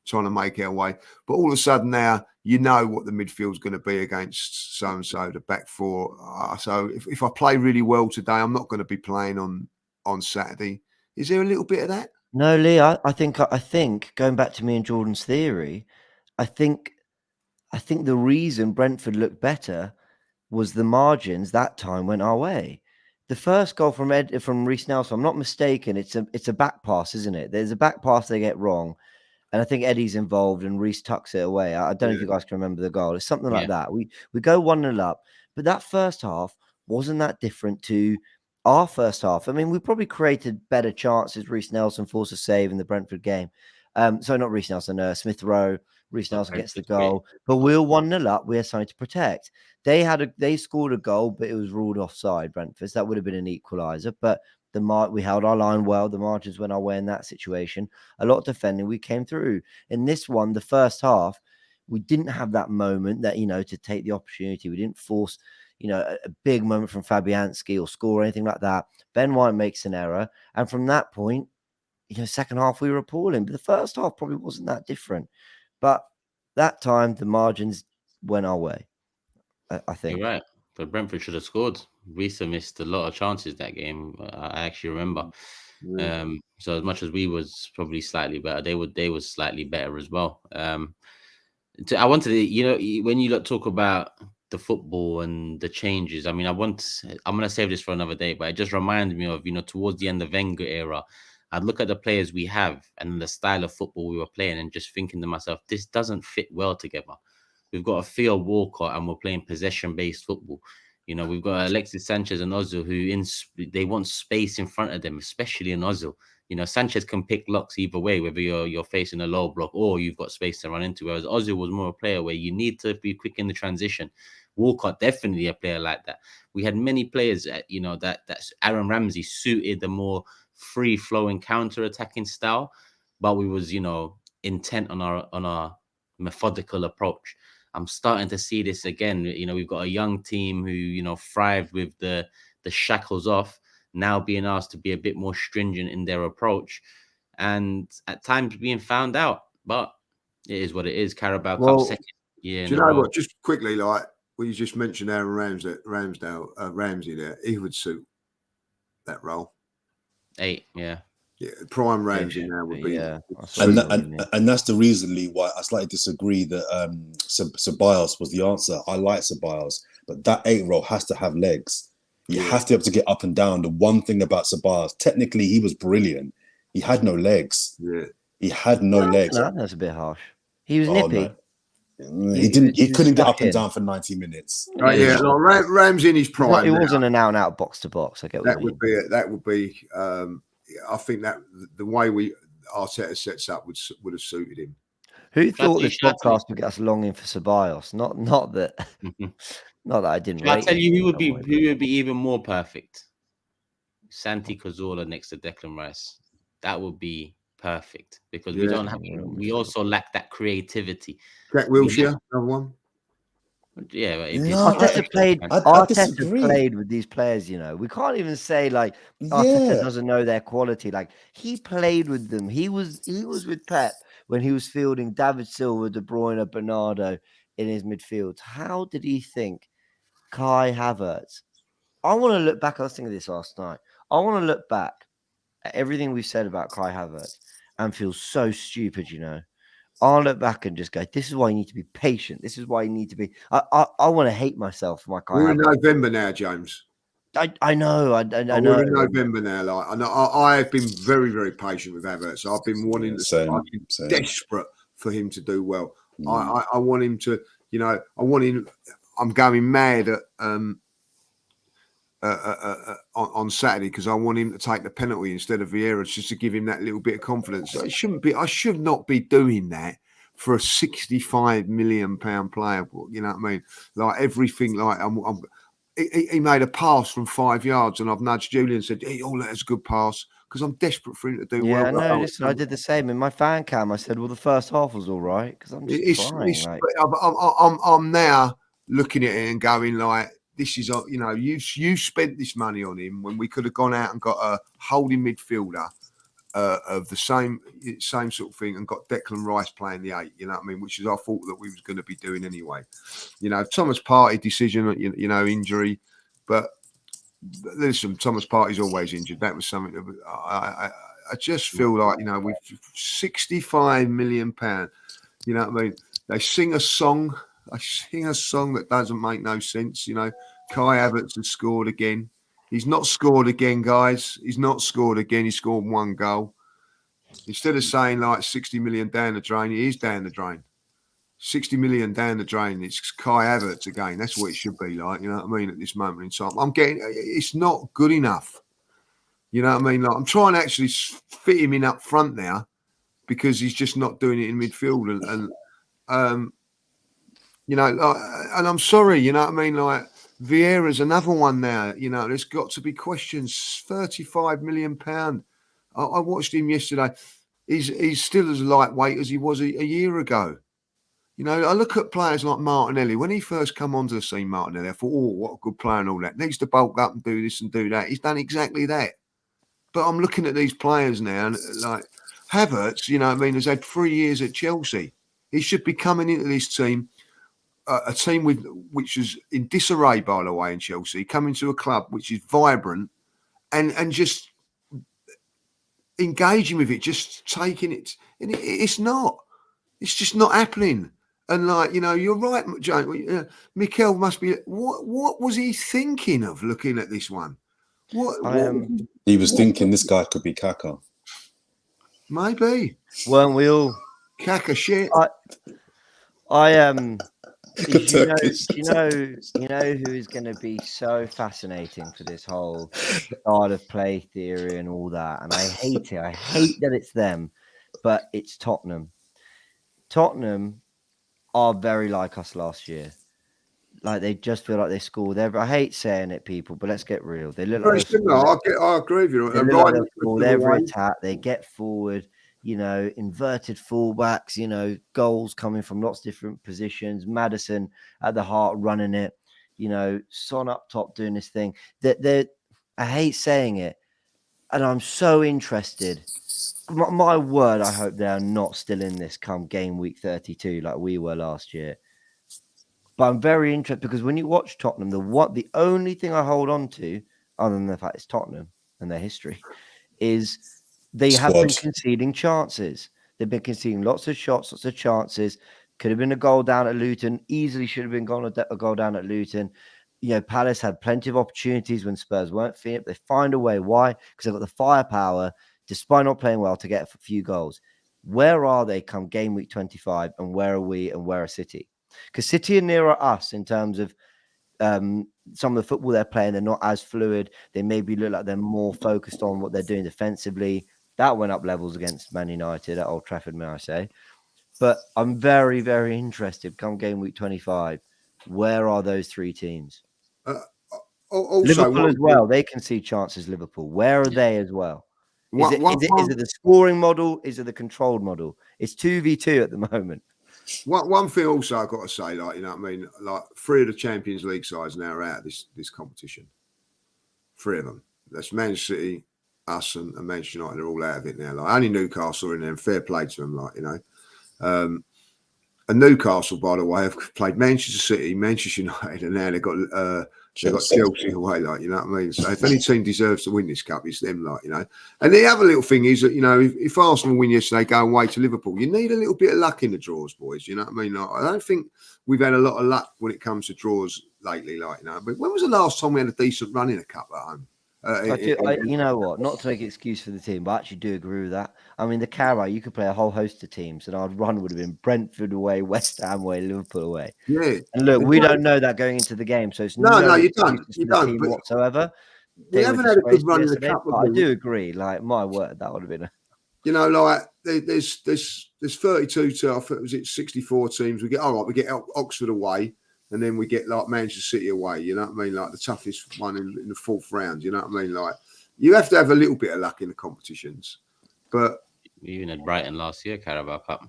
trying to make our way. But all of a sudden now, you know what the midfield's going to be against so-and-so, the back four. So if I play really well today, I'm not going to be playing on Saturday. Is there a little bit of that?
No, Lee, I think going back to me and Jordan's theory, I think the reason Brentford looked better was the margins that time went our way. The first goal from Reece Nelson, if I'm not mistaken, it's a back pass, isn't it? There's a back pass they get wrong, and I think Eddie's involved and Reece tucks it away. I don't know if you guys can remember the goal. It's something like that. We go 1-0 up, but that first half wasn't that different to our first half. I mean, we probably created better chances. Reece Nelson forced a save in the Brentford game. Sorry, not Reece Nelson, Smith Rowe. Reece Nelson gets the goal, but we're 1-0 up. We had something to protect. They scored a goal, but it was ruled offside. Brentford. So that would have been an equaliser, but we held our line well. The margins went our way in that situation. A lot of defending. We came through. In this one, the first half, we didn't have that moment that, you know, to take the opportunity. We didn't force, you know, a big moment from Fabianski or score or anything like that. Ben White makes an error. And from that point, you know, second half, we were appalling. But the first half probably wasn't that different. But that time, the margins went our way, I think.
You're right. But Brentford should have scored. Risa missed a lot of chances that game. I actually remember.
Yeah.
So as much as we was probably slightly better, they was slightly better as well. I wanted to, you know, when you talk about the football and the changes, I mean, I'm going to save this for another day, but it just reminded me of, you know, towards the end of Wenger era, I'd look at the players we have and the style of football we were playing and just thinking to myself, this doesn't fit well together. We've got a Theo Walcott and we're playing possession-based football. You know, we've got Alexis Sanchez and Ozil they want space in front of them, especially in Ozil. You know, Sanchez can pick locks either way, whether you're facing a low block or you've got space to run into. Whereas Ozil was more a player where you need to be quick in the transition. Walcott definitely a player like that. We had many players, you know, that's Aaron Ramsey suited the more free flowing counter attacking style, but we was, you know, intent on our methodical approach. I'm starting to see this again. You know, we've got a young team who, you know, thrived with the shackles off, now being asked to be a bit more stringent in their approach and at times being found out. But it is what it is. Carabao Cup second year
do
in
you
a
know
row.
what? Just quickly, like, well, you just mentioned Aaron Ramsey there. He would suit that role.
8, yeah.
Yeah, prime Ramsey now would be.
Yeah,
and that's the reason, Lee, why I slightly disagree that Ceballos was the answer. I like Ceballos, but that 8 role has to have legs. You have to be able to get up and down. The one thing about Ceballos, technically, he was brilliant. He had no legs.
Yeah,
he had no legs.
No, that's a bit harsh. He was nippy.
No. He couldn't get up and down for 90 minutes.
Right, yeah, like Ramsey in his prime.
He wasn't an out box to box. I get what
that would be. That would be. I think that the way Arteta sets up would have suited him.
Who thought this podcast would get us longing for Ceballos? Not that. Not that I didn't.
I'll tell you who would be even more perfect. Santi Cazorla next to Declan Rice. That would be perfect because we don't have. We also lack that creativity.
Jack Wilshere, another one.
Yeah, but
Arteta played with these players. You know, we can't even say like Arteta doesn't know their quality. Like he played with them. He was with Pep when he was fielding David Silva, De Bruyne, Bernardo in his midfield. How did he think Kai Havertz? I want to look back. I was thinking of this last night. I want to look back at everything we've said about Kai Havertz and feel so stupid. You know. I'll look back and just go, this is why you need to be patient. This is why you need to be. I want to hate myself for my Kai
We're in
Havertz.
November now, James.
I know. I know.
We're in November now. Like, I have been very, very patient with Havertz. I've been wanting to desperate for him to do well. I want him to, you know, I'm going mad at on Saturday because I want him to take the penalty instead of Vieira, just to give him that little bit of confidence. I should not be doing that for a £65 million player. You know what I mean? Like everything. Like he made a pass from 5 yards, and I've nudged Julian and said, "Hey, that's a good pass," because I'm desperate for him to do well.
Yeah, no, listen, I did the same in my fan cam. I said, "Well, the first half was all right," because I'm just trying.
I'm now looking at it and going like, this is, you know, you spent this money on him when we could have gone out and got a holding midfielder of the same sort of thing and got Declan Rice playing the 8. You know what I mean? Which is I thought that we was going to be doing anyway. You know, Thomas Partey decision, you know, injury, but listen, Thomas Partey's always injured. That was something that I just feel like, you know, with £65 million, you know what I mean? They sing a song. I sing a song that doesn't make no sense. You know, Kai Havertz has scored again. He's not scored again, guys. He's not scored again. He scored 1 goal. Instead of saying like 60 million down the drain, he is down the drain. 60 million down the drain. It's Kai Havertz again. That's what it should be like. You know what I mean? At this moment in time, it's not good enough. You know what I mean? Like I'm trying to actually fit him in up front now because he's just not doing it in midfield and you know, and I'm sorry, you know what I mean? Like, Vieira's another one now, you know, there's got to be questions. £35 million. I watched him yesterday. He's still as lightweight as he was a year ago. You know, I look at players like Martinelli. When he first come onto the scene, Martinelli, I thought, what a good player and all that. Needs to bulk up and do this and do that. He's done exactly that. But I'm looking at these players now, and like Havertz, you know what I mean, has had 3 years at Chelsea. He should be coming into this team. A team which is in disarray, by the way, in Chelsea, coming to a club which is vibrant and just engaging with it, just taking it. And it's just not happening. And like, you know, you're right, Joe. Mikel must be. What was he thinking of looking at this one?
He was thinking this guy could be Kaka.
Maybe.
Weren't we all?
Kaka shit.
Did you know?
Turkish.
You know who is going to be so fascinating for this whole style of play theory and all that. And I hate it. I hate that it's them, but it's Tottenham. Tottenham are very like us last year. Like they just feel like they scored every. I hate saying it, people, but let's get real. They look like
Very
they'll
similar.
score.
I agree with you.
They
They're
look like
right
they'll
in
score
the
every
way.
attack. They get forward. Inverted fullbacks. Goals coming from lots of different positions. Maddison at the heart running it. Son up top doing this thing. I hate saying it, and I'm so interested. My word, I hope they are not still in this come game week 32 like we were last year. But I'm very interested because when you watch Tottenham, the only thing I hold on to, other than the fact it's Tottenham and their history, is they have been
Squad.
conceding chances. They've been conceding lots of shots, lots of chances. Could have been a goal down at Luton. Easily should have been a goal down at Luton. Palace had plenty of opportunities when Spurs weren't feeling it. They find a way. Why? Because they've got the firepower, despite not playing well, to get a few goals. Where are they come game week 25? And where are we? And where are City? Because City are nearer us in terms of some of the football they're playing. They're not as fluid. They maybe look like they're more focused on what they're doing defensively. That went up levels against Man United at Old Trafford, may I say. But I'm very, very interested. Come game week 25, where are those three teams?
Also,
Liverpool as well. They can see chances. Liverpool. Where are they as well? Is it the scoring model? Is it the controlled model? It's 2v2 at the moment.
One thing also I've got to say, like, you know what I mean? Like 3 of the Champions League sides now are out of this competition. 3 of them. That's Man City, us, and Manchester United are all out of it now. Like only Newcastle are in there, and fair play to them, like, you know. And Newcastle, by the way, have played Manchester City, Manchester United, and now they've got Chelsea away, like, you know what I mean? So if any team deserves to win this cup, it's them, like, you know. And the other little thing is that, you know, if Arsenal win yesterday, go away to Liverpool, you need a little bit of luck in the draws, boys. You know what I mean? Like, I don't think we've had a lot of luck when it comes to draws lately, like, you know. But when was the last time we had a decent run in a cup at home?
You know what? Not to make an excuse for the team, but I actually do agree with that. I mean, the Carabao, you could play a whole host of teams, and our run would have been Brentford away, West Ham away, Liverpool away.
Yeah.
And look, we don't know that going into the game, so it's
no, you don't.
excuses
You
for the
don't.
team
But
whatsoever.
we haven't had a good run in the cup.
But I do agree. Like, my word, that would have been.
You know, like there's 32 to, I think, was it 64 teams? We get Oxford away. And then we get like Manchester City away, you know what I mean? Like the toughest one in the 4th round, you know what I mean? Like you have to have a little bit of luck in the competitions. But
we even had Brighton last year, Carabao Cup.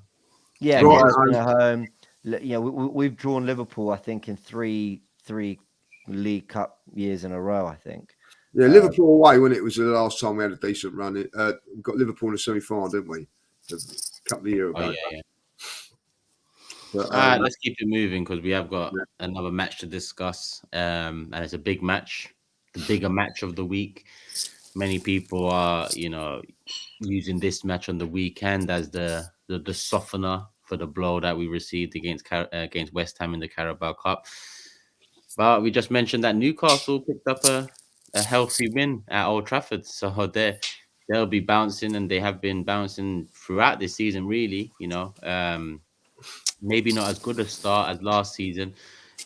Yeah, Brighton at home. You know, we've drawn Liverpool, I think, in three League Cup years in a row, I think.
Yeah, Liverpool away when it was the last time we had a decent run. We got Liverpool in the semi-final, didn't we? A couple of years ago.
Oh, yeah. But, let's keep it moving because we have got another match to discuss, and it's a big match, the bigger match of the week. Many people are, you know, using this match on the weekend as the softener for the blow that we received against West Ham in the Carabao Cup. But we just mentioned that Newcastle picked up a healthy win at Old Trafford, so they'll be bouncing, and they have been bouncing throughout this season, really. You know. Maybe not as good a start as last season,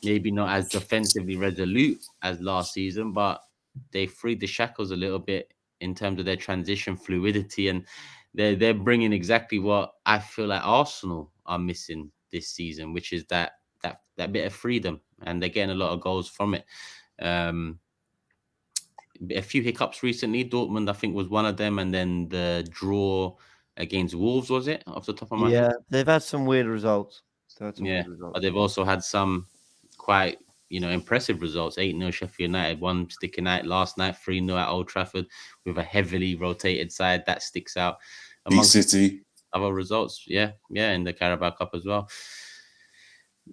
maybe not as defensively resolute as last season, but they freed the shackles a little bit in terms of their transition fluidity, and they're bringing exactly what I feel like Arsenal are missing this season, which is that bit of freedom, and they're getting a lot of goals from it. A few hiccups recently. Dortmund, I think, was one of them, and then the draw against Wolves, was it, off the top of my head?
Yeah, they've had some weird results.
But they've also had some quite, you know, impressive results. 8-0 Sheffield United, one sticking out last night, 3-0 at Old Trafford with a heavily rotated side. That sticks out amongst
City.
Other results. Yeah, in the Carabao Cup as well.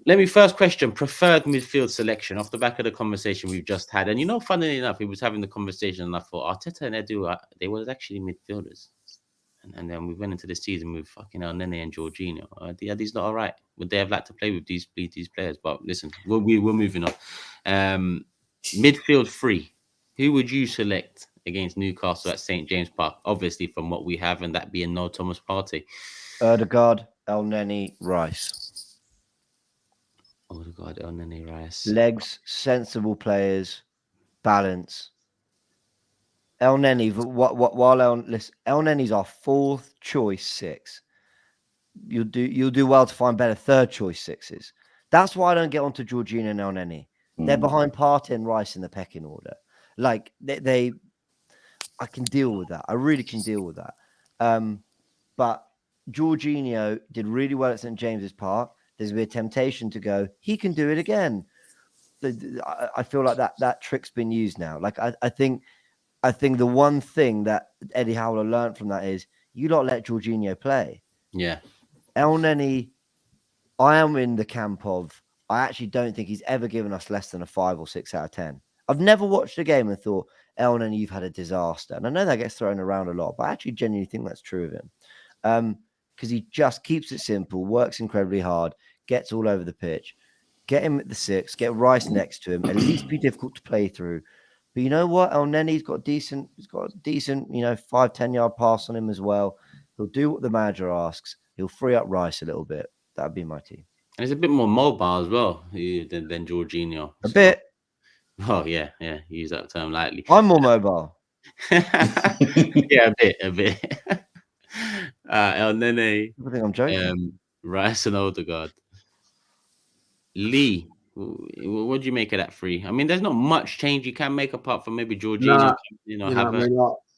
Let me first question preferred midfield selection off the back of the conversation we've just had. And, you know, funnily enough, we was having the conversation and I thought Arteta and Edu, they were actually midfielders. And then we went into the season with fucking El Nene and Jorginho. Are these not all right? Would they have liked to play with these players? But listen, we're moving on. Midfield 3. Who would you select against Newcastle at St. James Park? Obviously, from what we have, and that being no Thomas Partey.
Odegaard, El Nene, Rice.
Oh, Odegaard, El Nene, Rice.
Legs, sensible players, balance. El Nene, while El Nene's our fourth choice six. You'll do well to find better third choice sixes. That's why I don't get onto Jorginho and El Nene. They're behind Partey and Rice in the pecking order. Like they I can deal with that. I really can deal with that. But Jorginho did really well at St. James's Park. There's been a temptation to go, he can do it again. I feel like that trick's been used now. Like I think the one thing that Eddie Howler learned from that is you don't let Jorginho play.
Yeah.
El Neni, I am in the camp of, I actually don't think he's ever given us less than a 5 or 6 out of 10. I've never watched a game and thought, El Neni, you've had a disaster. And I know that gets thrown around a lot, but I actually genuinely think that's true of him. Because he just keeps it simple, works incredibly hard, gets all over the pitch. Get him at the 6, get Rice next to him, at least be difficult to play through. But you know what? El Neni's got a decent, 5-10 yard pass on him as well. He'll do what the manager asks. He'll free up Rice a little bit. That'd be my team.
And he's a bit more mobile as well than Jorginho.
A bit.
Oh, yeah. Use that term lightly.
I'm more mobile.
Yeah, a bit. El Nene.
I think I'm joking.
Rice and Odegaard. Lee, what do you make of that three? I mean, there's not much change you can make apart from maybe Jorginho.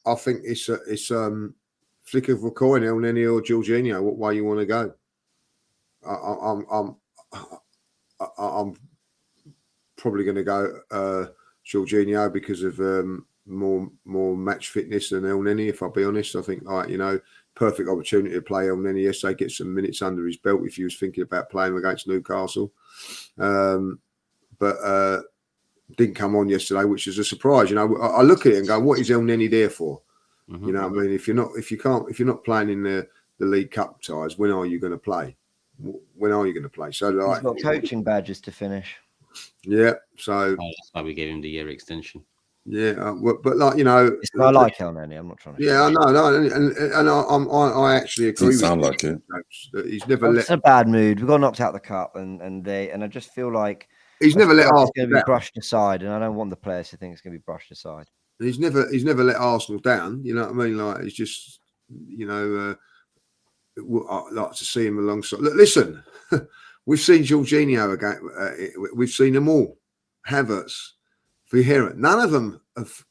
I think it's flick of a coin, El Nene or Jorginho. What way you want to go? I'm probably going to go Jorginho because of more match fitness than El Nene. If I'll be honest, I think perfect opportunity to play El Nene yesterday, get some minutes under his belt if he was thinking about playing against Newcastle. But didn't come on yesterday, which is a surprise. I look at it and go, what is El Nene there for? Mm-hmm. You know what I mean? If you're not playing in the League Cup ties, when are you going to play? When are you going to play? So
he's got coaching badges to finish.
Yeah, so
that's why we gave him the year extension.
Yeah, but
I like El Nene. I'm not trying to.
Yeah, I know, I actually agree.
Doesn't sound like it.
He's never
It's a bad mood. We got knocked out of the cup, and I just feel like
he's never let Arsenal
going to be brushed aside, and I don't want the players to think it's going to be brushed aside.
He's never let Arsenal down. You know what I mean? Like he's just, I'd like to see him alongside. Look, listen, we've seen Jorginho again. We've seen them all. Havertz, Fourever. None of them have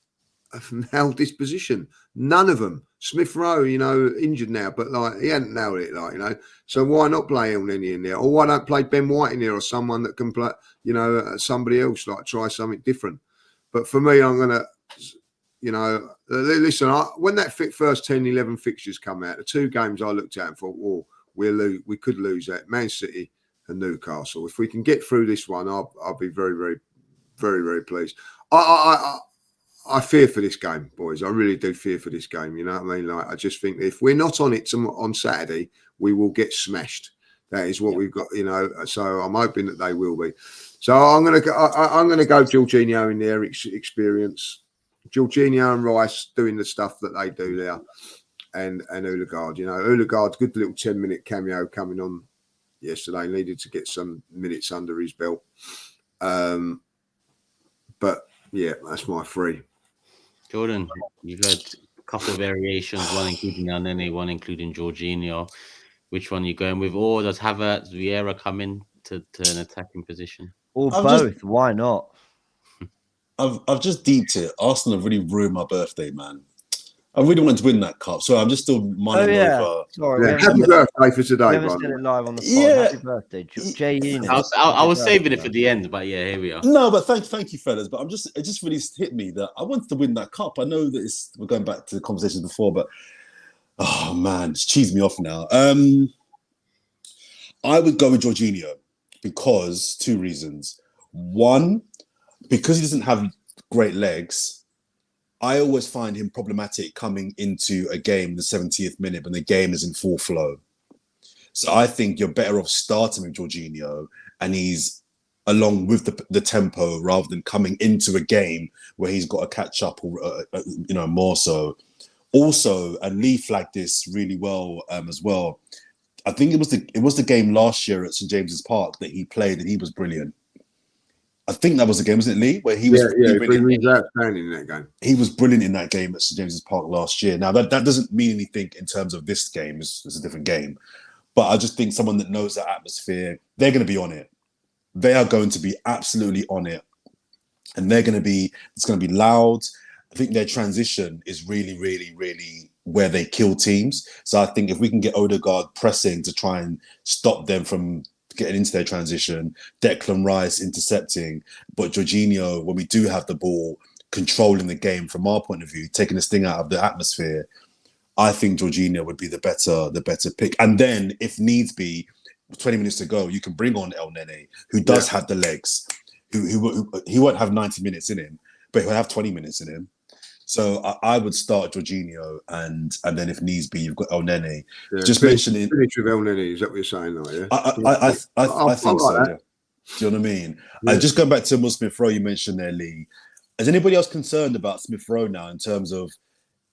nailed this position. None of them. Smith Rowe, injured now, but he hadn't nailed it. So why not play El Nene in there, or why don't play Ben White in there, or someone that can play, somebody else, try something different. But for me, I'm gonna. Listen, when that first 10, 11 fixtures come out, the two games I looked at and thought, we could lose that, Man City and Newcastle. If we can get through this one, I'll be very, very, very, very pleased. I fear for this game, boys. I really do fear for this game. You know what I mean? I just think if we're not on it on Saturday, we will get smashed. That is what we've got, So I'm hoping that they will be. So I'm gonna go Jorginho in their experience. Jorginho and Rice doing the stuff that they do there, and Odegaard. Odegaard's good little 10-minute cameo coming on yesterday. Needed to get some minutes under his belt. But yeah, that's my three. Jordan,
you've had a couple of variations, one including El Nene, one including Jorginho. Which one are you going with? Or does Havertz, Vieira come in to an attacking position?
Or both? Why not?
I've just deeped it. Arsenal have really ruined my birthday, man. I really wanted to win that cup, so I'm just still mulling over.
Sorry,
happy birthday for today,
we haven't seen it live on the pod.
Yeah.
Happy birthday, Jay Enos.
I was saving it for the end, but yeah, here we are.
No, but thank you, fellas. But it just really hit me that I wanted to win that cup. I know that we're going back to the conversations before, but oh man, it's cheesed me off now. I would go with Jorginho because 2 reasons. One, because he doesn't have great legs, I always find him problematic coming into a game the 70th minute when the game is in full flow. So I think you're better off starting with Jorginho and he's along with the tempo rather than coming into a game where he's got to catch up or more so. Also, and Lee flagged this really well as well, I think it was the game last year at St James's Park that he played, and he was brilliant. I think that was the game, wasn't it, Lee? Where he was
he was outstanding in that game.
He was brilliant in that game at St James's Park last year. Now that doesn't mean anything in terms of this game. It's a different game, but I just think someone that knows that atmosphere, they're going to be on it. They are going to be absolutely on it, and it's going to be loud. I think their transition is really, really, really where they kill teams. So I think if we can get Odegaard pressing to try and stop them from getting into their transition, Declan Rice intercepting, but Jorginho, when we do have the ball, controlling the game from our point of view, taking the sting out of the atmosphere, I think Jorginho would be the better pick. And then, if needs be, 20 minutes to go, you can bring on El Nene, who does have the legs, who he won't have 90 minutes in him, but he'll have 20 minutes in him. So I would start Jorginho, and then if needs be, you've got El Nene.
Yeah,
just mentioning
finish with El Nene. Is that what you're saying? Though, yeah.
I think so.
Like
Yeah. Do you know what I mean?
Yeah.
Just going back to Smith Rowe, you mentioned there, Lee. Is anybody else concerned about Smith Rowe now in terms of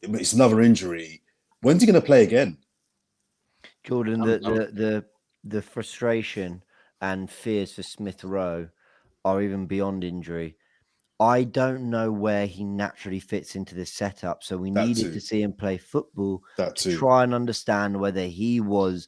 it's another injury? When's he going to play again?
Jordan, the frustration and fears for Smith Rowe are even beyond injury. I don't know where he naturally fits into this setup. So we needed to see him play football to try and understand whether he was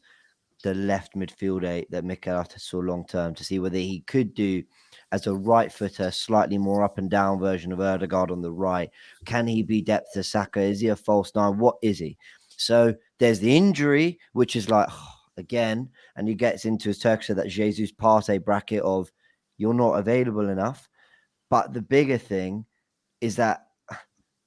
the left midfield eight that Mikel Arteta saw long term, to see whether he could do as a right footer, slightly more up and down version of Odegaard on the right. Can he be depth to Saka? Is he a false nine? What is he? So there's the injury, which is like, again, and he gets into his Turkish, that Jesus Partey bracket of you're not available enough. But the bigger thing is that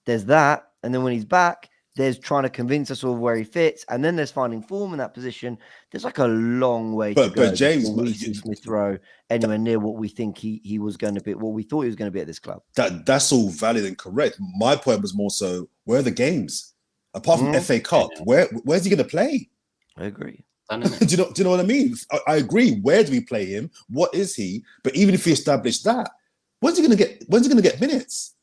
there's that. And then when he's back, there's trying to convince us all where he fits. And then there's finding form in that position. There's like a long way to go.
But James,
we see Smith Rowe anywhere near what we think he was going to be, what we thought he was going to be at this club.
That's all valid and correct. My point was more so, where are the games? Apart from FA Cup, where's he going to play?
I agree.
do you know what I mean? I agree. Where do we play him? What is he? But even if we establish that, when's he going to get minutes?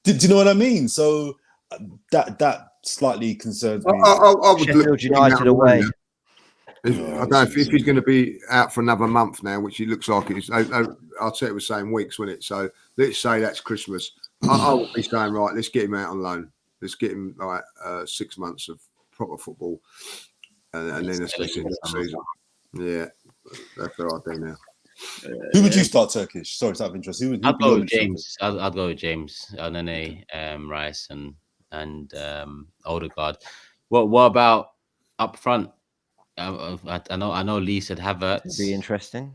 do you know what I mean? So that slightly concerns me.
I would
Sheffield United away.
I don't know if he's going to be out for another month now, which he looks like it is. Arteta was saying weeks, wasn't it? So let's say that's Christmas. I would be saying, right, let's get him out on loan. Let's get him like 6 months of proper football, and then especially in the season. Yeah, that's what I do now.
Who would you start Turkish? Sorry, it's out of interest.
I'd go with James. I'd go with James, Nene, Rice, and Odegaard. What about up front? I know. Lee said Havertz.
It'd be interesting.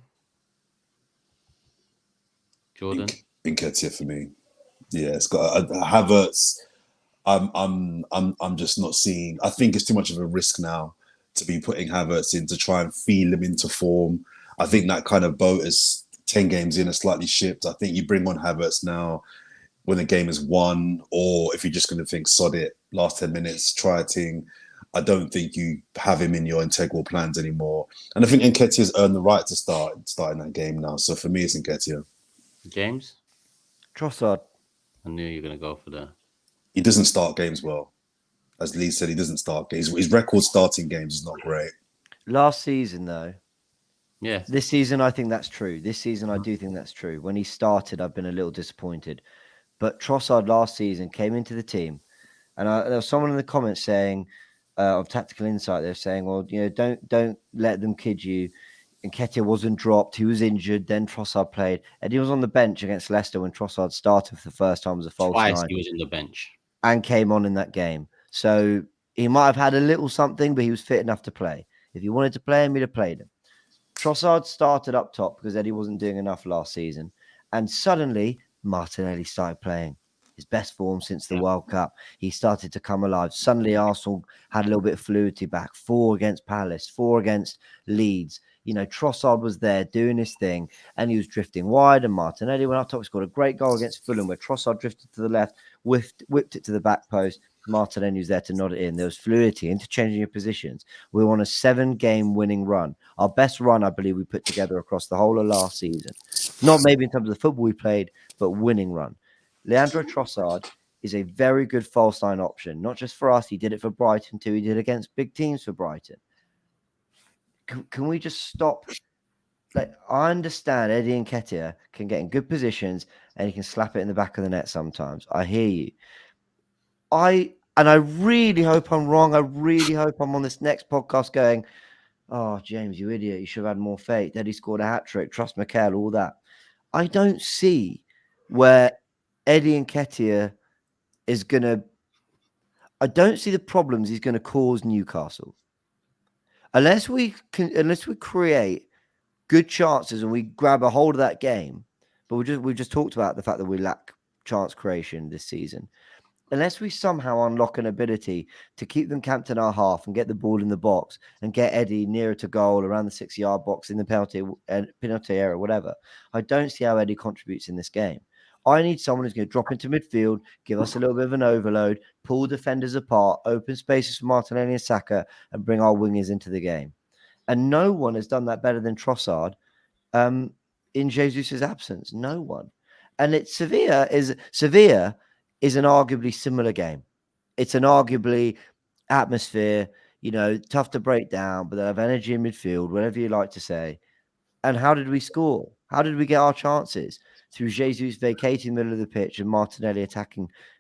Jordan.
Nketiah for me. Yeah, it's got Havertz. I'm just not seeing. I think it's too much of a risk now to be putting Havertz in to try and feel him into form. I think that kind of boat is 10 games in, a slightly shipped. I think you bring on Havertz now when the game is won, or if you're just going to think, sod it, last 10 minutes, try a thing. I don't think you have him in your integral plans anymore. And I think Nketiah's earned the right to start in that game now. So for me, it's Nketiah.
James?
Trossard.
I knew you were going to go for that.
He doesn't start games well. As Lee said, he doesn't start games. His record starting games is not great.
Last season, though.
Yeah.
This season, I think that's true. This season, I do think that's true. When he started, I've been a little disappointed. But Trossard last season came into the team. And there was someone in the comments saying, of Tactical Insight, they're saying, well, don't let them kid you. Nketiah wasn't dropped. He was injured. Then Trossard played. And he was on the bench against Leicester when Trossard started for the first time as a false nine.
He was in the bench.
And came on in that game. So he might have had a little something, but he was fit enough to play. If you wanted to play him, he'd have played him. Trossard started up top because Eddie wasn't doing enough last season. And suddenly, Martinelli started playing his best form since the World Cup. He started to come alive. Suddenly, Arsenal had a little bit of fluidity back. 4 against Palace, 4 against Leeds. Trossard was there doing his thing, and he was drifting wide, and Martinelli went up top. He scored a great goal against Fulham where Trossard drifted to the left, whipped it to the back post. Martinelli was there to nod it in. There was fluidity, interchanging of positions. We were on a 7-game winning run. Our best run, I believe, we put together across the whole of last season. Not maybe in terms of the football we played, but winning run. Leandro Trossard is a very good false line option, not just for us. He did it for Brighton too. He did it against big teams for Brighton. can we just stop? Like, I understand Eddie Nketiah can get in good positions and he can slap it in the back of the net sometimes. I hear you. I really hope I'm wrong. I really hope I'm on this next podcast going, oh, James, you idiot. You should have had more faith. Eddie scored a hat-trick. Trust Mikel, all that. I don't see where Eddie Nketiah is going to... I don't see the problems he's going to cause Newcastle. Unless we create good chances and we grab a hold of that game, but we've just talked about the fact that we lack chance creation this season. Unless we somehow unlock an ability to keep them camped in our half and get the ball in the box and get Eddie nearer to goal around the 6-yard box in the penalty area, whatever, I don't see how Eddie contributes in this game. I need someone who's going to drop into midfield, give us a little bit of an overload, pull defenders apart, open spaces for Martinelli and Saka, and bring our wingers into the game. And no one has done that better than Trossard in Jesus' absence. No one. And Sevilla is an arguably similar game. It's an arguably atmosphere, tough to break down, but they have energy in midfield, whatever you like to say. And how did we score? How did we get our chances? Through Jesus vacating the middle of the pitch and Martinelli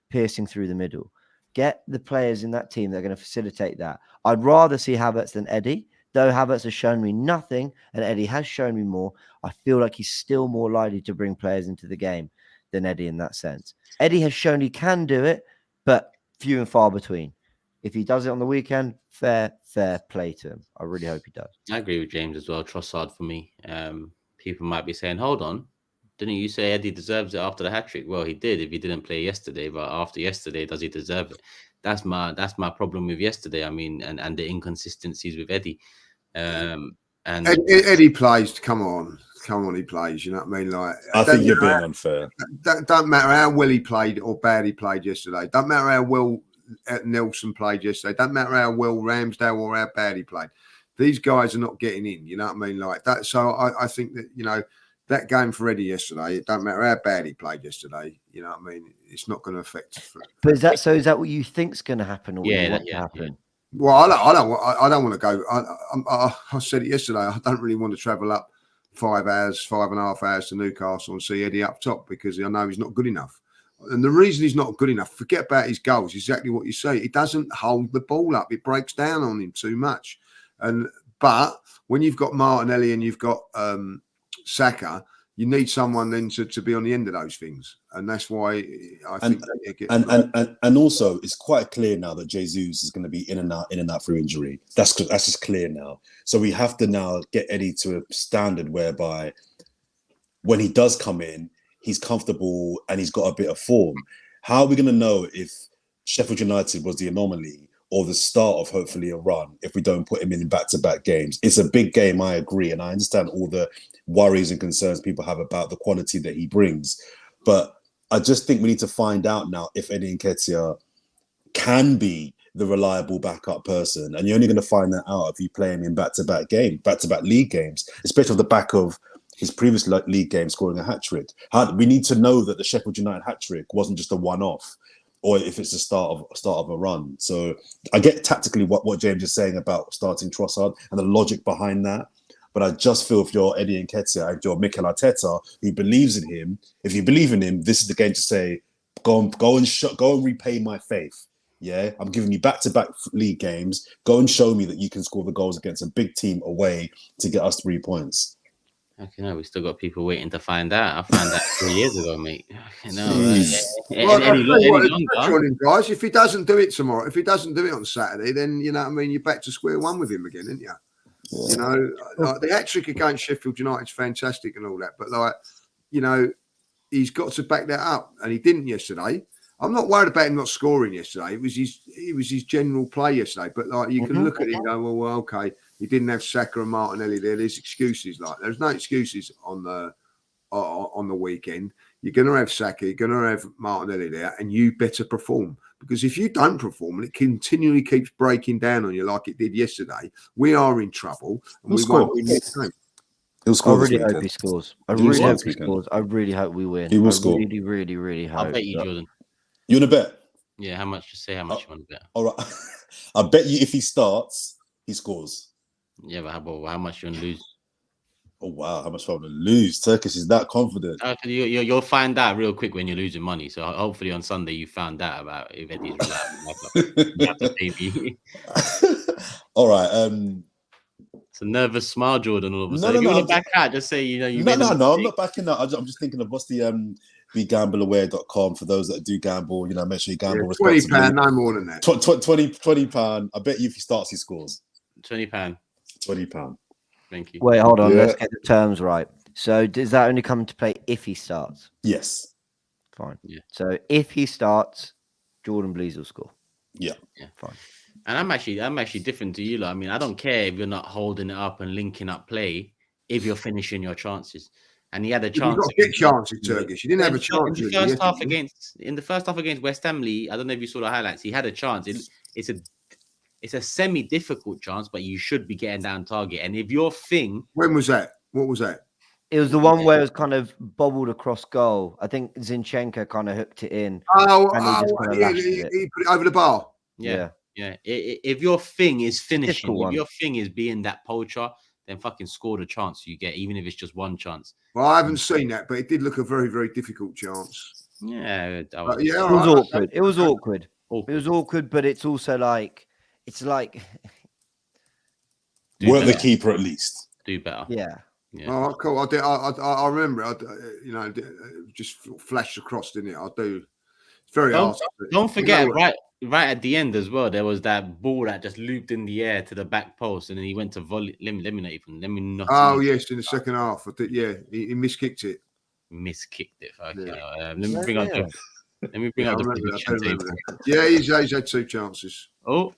piercing through the middle. Get the players in that team that are going to facilitate that. I'd rather see Havertz than Eddie. Though Havertz has shown me nothing and Eddie has shown me more, I feel like he's still more likely to bring players into the game than Eddie in that sense. Eddie has shown he can do it, but few and far between. If he does it on the weekend, fair play to him. I really hope he does.
I agree with James as well. Trossard for me. People might be saying, hold on, didn't you say Eddie deserves it after the hat-trick? Well, he did if he didn't play yesterday, but after yesterday, does he deserve it? That's my problem with yesterday. I mean, and the inconsistencies with Eddie. And
Eddie plays. Come on, he plays. You know what I mean? Like,
I think you're being unfair.
Don't matter how well he played or bad he played yesterday. Don't matter how well Nelson played yesterday. Don't matter how well Ramsdale or how bad he played. These guys are not getting in. You know what I mean? Like that. So I think that that game for Eddie yesterday. It don't matter how bad he played yesterday. You know what I mean? It's not going to affect.
But is that what you think's going to happen? Or
yeah,
what want
to
happen?
Yeah.
Well, I don't want to go. I said it yesterday. I don't really want to travel up 5.5 hours to Newcastle and see Eddie up top because I know he's not good enough. And the reason he's not good enough, forget about his goals, exactly what you say. He doesn't hold the ball up. It breaks down on him too much. But when you've got Martinelli and you've got Saka, you need someone then to be on the end of those things. And that's why I think
and also it's quite clear now that Jesus is going to be in and out through injury. That's just clear now. So we have to now get Eddie to a standard whereby when he does come in, he's comfortable and he's got a bit of form. How are we going to know if Sheffield United was the anomaly or the start of hopefully a run if we don't put him in back-to-back games? It's a big game, I agree. And I understand all the worries and concerns people have about the quality that he brings. But I just think we need to find out now if Eddie Nketiah can be the reliable backup person. And you're only going to find that out if you play him in back-to-back league games, especially off the back of his previous league game scoring a hat-trick. We need to know that the Sheffield United hat-trick wasn't just a one-off, or if it's the start of a run. So I get tactically what James is saying about starting Trossard and the logic behind that. But I just feel if you're Eddie Nketiah and you're Mikel Arteta, who believes in him, if you believe in him, this is the game to say, go and repay my faith. Yeah, I'm giving you back-to-back league games. Go and show me that you can score the goals against a big team away to get us 3 points.
Okay, we still got people waiting to find out. I found out 3 years ago, mate.
Guys, if he doesn't do it tomorrow, if he doesn't do it on Saturday, then you know what I mean. You're back to square one with him again, aren't you? Yeah. You know, like, the hat-trick against Sheffield United's fantastic and all that, but he's got to back that up, and he didn't yesterday. I'm not worried about him not scoring yesterday. It was his general play yesterday. But you can look at it and go, well, okay, he didn't have Saka and Martinelli there. There's excuses. There's no excuses on the weekend. You're going to have Saka, you're going to have Martinelli there, and you better perform. Because if you don't perform and it continually keeps breaking down on you like it did yesterday, we are in trouble and we won't win this game.
He'll score. I really hope he scores. I really hope he scores. I really hope we win.
He will score.
Really, really, really hope.
I'll bet you, Jordan.
You want to bet?
Yeah, how much? Just say how much you want to bet.
All right. I bet you if he starts, he scores.
Yeah, but how much you gonna lose?
Oh wow, how much fun to lose? Turkish is that confident.
You'll find out real quick when you're losing money. So hopefully on Sunday you found out about if Eddie's reliable. You have to pay me.
All right.
It's a nervous smile, Jordan. All of a
No,
sudden,
no,
if you
no,
want to back out, just say you
No,
made a
no, no. I'm
mistake.
not backing out. I'm just thinking of what's the begambleaware.com for those that do gamble. You know, make sure you gamble responsibly.
£20, no more than that.
£20. I bet you if he starts, he scores.
£20.
£20.
Thank you.
Wait, hold on.
Yeah.
Let's get the terms right. So does that only come into play if he starts?
Yes.
Fine.
Yeah.
So if he starts, Jordan Blees will score.
Yeah.
Fine.
And I'm actually different to you, lot. I mean, I don't care if you're not holding it up and linking up play if you're finishing your chances. And he had a chance.
You've got a big chance in Turkish. He didn't have a chance
in the first half against West Ham. I don't know if you saw the highlights. He had a chance. It's a semi-difficult chance, but you should be getting down target. And if your thing,
when was that? What was that?
It was the one where it was kind of bobbled across goal. I think Zinchenko kind of hooked it in.
He put it over the bar.
Yeah. If your thing is finishing,
one.
if your thing is being that poacher, then fucking score the chance you get, even if it's just one chance.
Well, I haven't seen that, but it did look a very, very difficult chance.
Yeah,
it was awkward. It was awkward. It was awkward, but it's also like
work the keeper at least.
Do better.
Yeah.
Oh, cool. I remember. It just flashed across, didn't it? I do. It's very hard.
Don't forget, right at the end as well, there was that ball that just looped in the air to the back post, and then he went to volley. Let me not.
Oh yes, in the second half. He miskicked it.
Miskicked it. Okay. Yeah. Let me bring up the prediction table.
Yeah, he's had 2 chances.
Oh,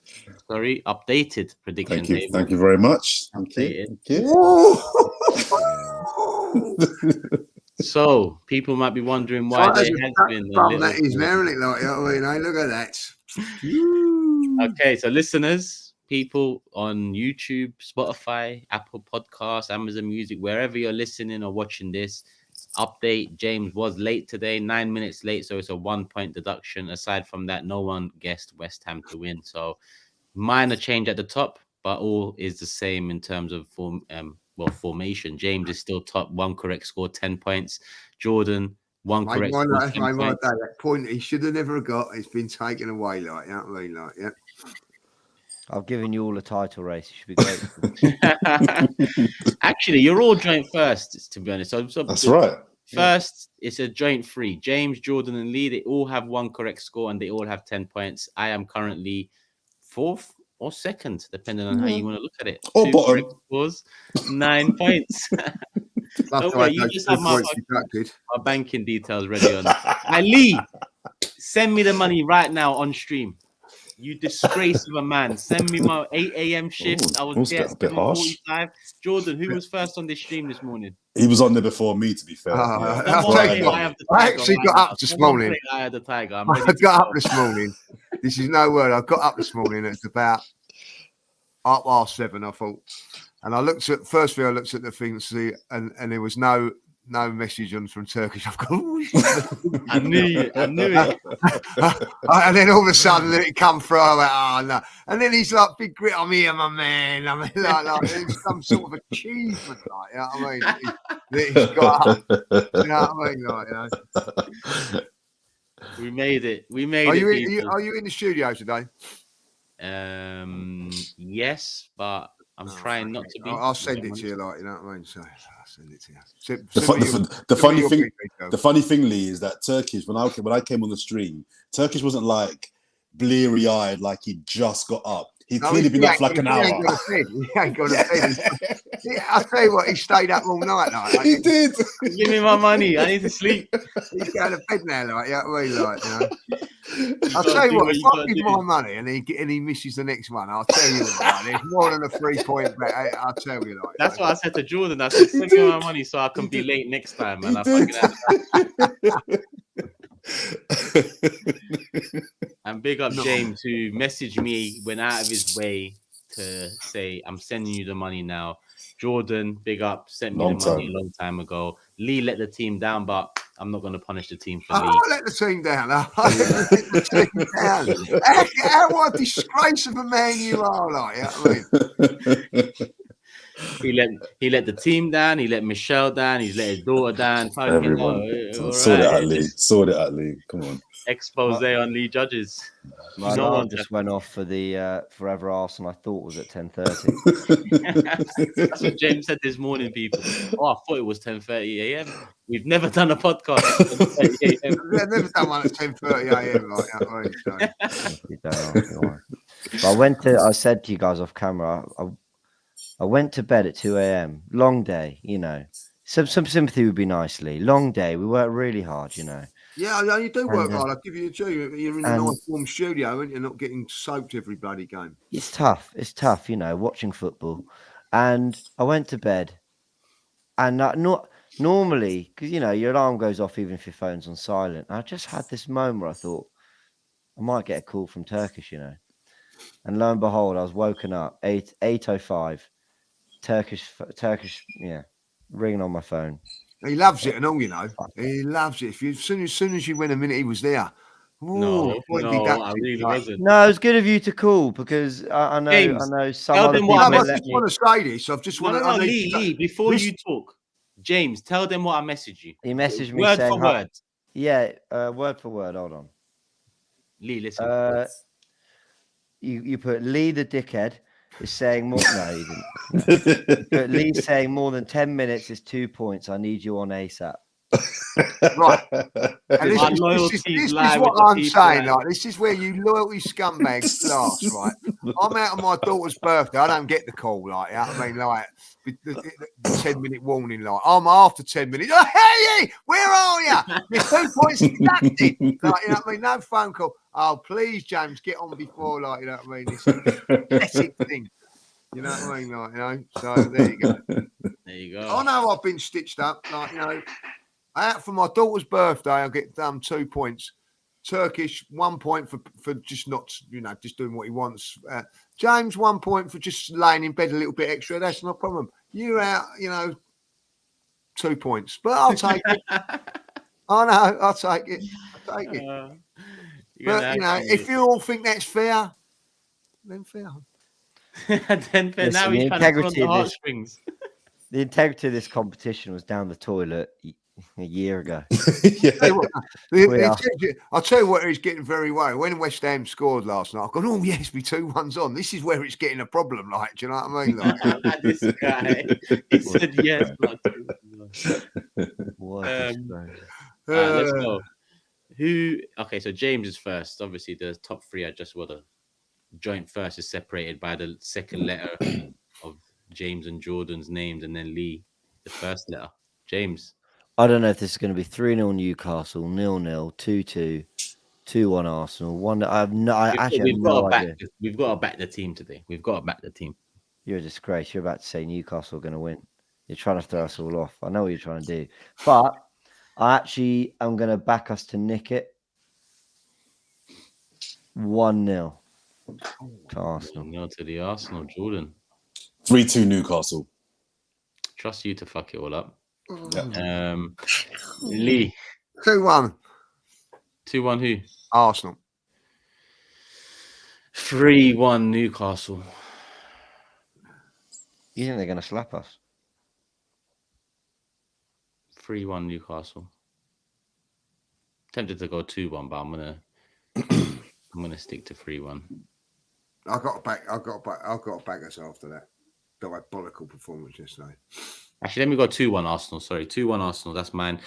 sorry, updated prediction table.
Thank you very much. Thank you.
So people might be wondering why there has been
that is Marilyn, like, you know what I mean? Look at that.
Okay, so listeners, people on YouTube, Spotify, Apple Podcasts, Amazon Music, wherever you're listening or watching this, update: James was late today, 9 minutes late, so it's a 1-point deduction. Aside from that, no one guessed West Ham to win, so minor change at the top, but all is the same in terms of formation. James is still top, 1 correct score, 10 points. Jordan, 1 correct score, 10 points.
That point he should have never got, it's been taken away, like, you know what I mean? Like, yeah.
I've given you all a title race. You should be grateful.
Actually, you're all joint first, to be honest. So
that's right.
First, it's a joint 3. James, Jordan, and Lee, they all have 1 correct score and they all have 10 points. I am currently 4th or 2nd, depending on how you want to look at it.
Or
2
bottom.
correct scores, 9 points. Don't worry, you just have my banking details ready on. Now, Lee, send me the money right now on stream. You disgrace of a man. Send me my 8 a.m. shift. I was there at 7:45. Jordan, who was first on this stream this morning?
He was on there before me, to be fair.
I actually got up this morning.
I had the tiger.
I got up this morning. This is no word. I got up this morning. It's about 7:30, I thought. And I looked at the thing to see, and there was no message on from Turkish. I've gone,
I knew it.
And then all of a sudden it come through. I went, oh no. And then he's like, big grit, I'm here, my man. I mean, like it's some sort of achievement, like, you know what I mean? He's got up. You know what I mean? Like, you know.
We made it.
Are you in the studio today?
Yes, but I'm trying not to be.
I'll send it to you, like, you know what I mean. So I'll send it to you.
The funny thing, Lee, is that Turkish, when I came on the stream, Turkish wasn't like bleary eyed, like he just got up. He'd clearly been up for like an hour.
He ain't got a bed. I'll tell you what, he stayed up all night. Like,
he did.
Give me my money. I need to sleep.
He's going to bed now, like, you know what I mean? Like, you know. I'll tell you what, if I give my money and he misses the next one, I'll tell you what, there's more than a 3-point bet. I'll tell you, like.
That's what I said to Jordan. I said, send me my money so I can be late next time. And I fucking and big up James, who messaged me, went out of his way to say, I'm sending you the money now. Jordan, big up, sent me the money a long time ago. Lee let the team down, but I'm not going to punish the team for Lee.
I'll let the team down. What a disgrace of a man you are, like, you know what I mean?
He let the team down. He let Michelle down. He's let his daughter down. Fucking
Everyone.
all
Sort it
right.
out, Lee. Sort it out, Lee. Come on.
Expose on Lee Judges.
My
No
alarm
one
just went off for the Fourever Arsenal. I thought was at 10:30.
That's what James said this morning, people. Oh, I thought it was 10:30 a.m. We've never done a podcast at 10:30 a.m.
I've never done one at 10:30 a.m. like that. Right, so.
You don't ask me why. But I said to you guys off camera, I went to bed at 2 a.m. Long day, you know. Some sympathy would be nice, Lee. Long day. We worked really hard, you know.
Yeah, you do work hard. I'll give you a due. You're in a nice warm studio, and you're not getting soaked every bloody game.
It's tough. It's tough, you know, watching football. And I went to bed, and not normally, because you know your alarm goes off even if your phone's on silent. I just had this moment where I thought I might get a call from Turkish, you know. And lo and behold, I was woken up 8:05, Turkish, yeah, ringing on my phone.
He loves it and all, you know. He loves it. As soon as you went a minute, he was there.
No, I really wasn't.
No, it's good of you to call because I know
James,
some
tell
other
them
people.
what
I
I
just want to say this. I've just want to.
Lee, before you talk, James, tell them what I messaged you.
He messaged me
word
saying,
for word.
Yeah, word for word. Hold on.
Lee, listen.
You put Lee the dickhead is saying more. No, you didn't. No. But Lee's saying more than 10 minutes is 2 points. I need you on ASAP.
Right. And this is what I'm saying. Like, this is where you loyalty scumbags last, right? I'm out on my daughter's birthday. I don't get the call like that. I mean, like the 10-minute warning, like I'm after 10 minutes. Oh, hey, where are you? There's 2 points deducted. Like, you know what I mean? No phone call. Oh, please, James, get on before, like, you know what I mean? It's a pathetic thing. You know what I mean? Like, you know. So there you go.
There you go.
I know I've been stitched up, like, you know. Out for my daughter's birthday, I'll get 2 points. Turkish, 1 point for just not, you know, just doing what he wants. James, 1 point for just laying in bed a little bit extra. That's no problem. You're out, you know, 2 points. But I'll take it. I know, I'll take it. I'll take it. But, you know, if you all think that's fair, then fair.
Then fair. Now he's trying to pull on the heartstrings.
The integrity of this competition was down the toilet a year ago.
I'll tell you what, he's getting very worried. When West Ham scored last night, I've gone, oh, yes, we 2-1's on. This is where it's getting a problem, like, do you know what I mean? Like,
this guy, he said yes. Let's go. Okay, so James is first. Obviously, the top three are just what a joint first is separated by the second letter of James and Jordan's names, and then Lee, the first letter. James.
I don't know if this is going to be 3-0 Newcastle, 0-0, 2-2, 2-1 Arsenal. We've
got to back the team today. We've got to back the team.
You're a disgrace. You're about to say Newcastle are going to win. You're trying to throw us all off. I know what you're trying to do. But I actually am going to back us to nick it. 1-0 to Arsenal.
1-0 to the Arsenal, Jordan.
3-2 Newcastle.
Trust you to fuck it all up.
Yeah.
Lee.
2-1.
2-1 who?
Arsenal.
3-1 Newcastle.
You think they're going to slap us?
3-1 Newcastle. Tempted to go 2-1, but I'm gonna stick to 3-1.
I've got to back us after that diabolical performance yesterday.
Actually, let me go 2-1 Arsenal. Sorry, 2-1 Arsenal. That's mine.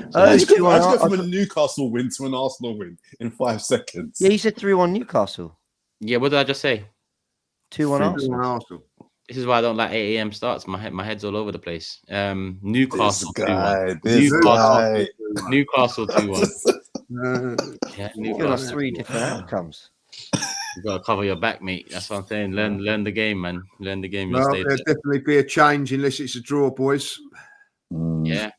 So how'd you go from a Newcastle win to an Arsenal win in 5 seconds?
Yeah, you said 3-1 Newcastle.
Yeah, what did I just say?
2-1 Arsenal.
This is why I don't like 8 a.m. starts. My head's all over the place. Newcastle 2-1. Newcastle 2-1. Yeah,
Newcastle 3 different outcomes.
You gotta cover your back, mate. That's what I'm saying. Learn the game, man. Learn the game.
Well, there'll definitely be a change unless it's a draw, boys.
Yeah.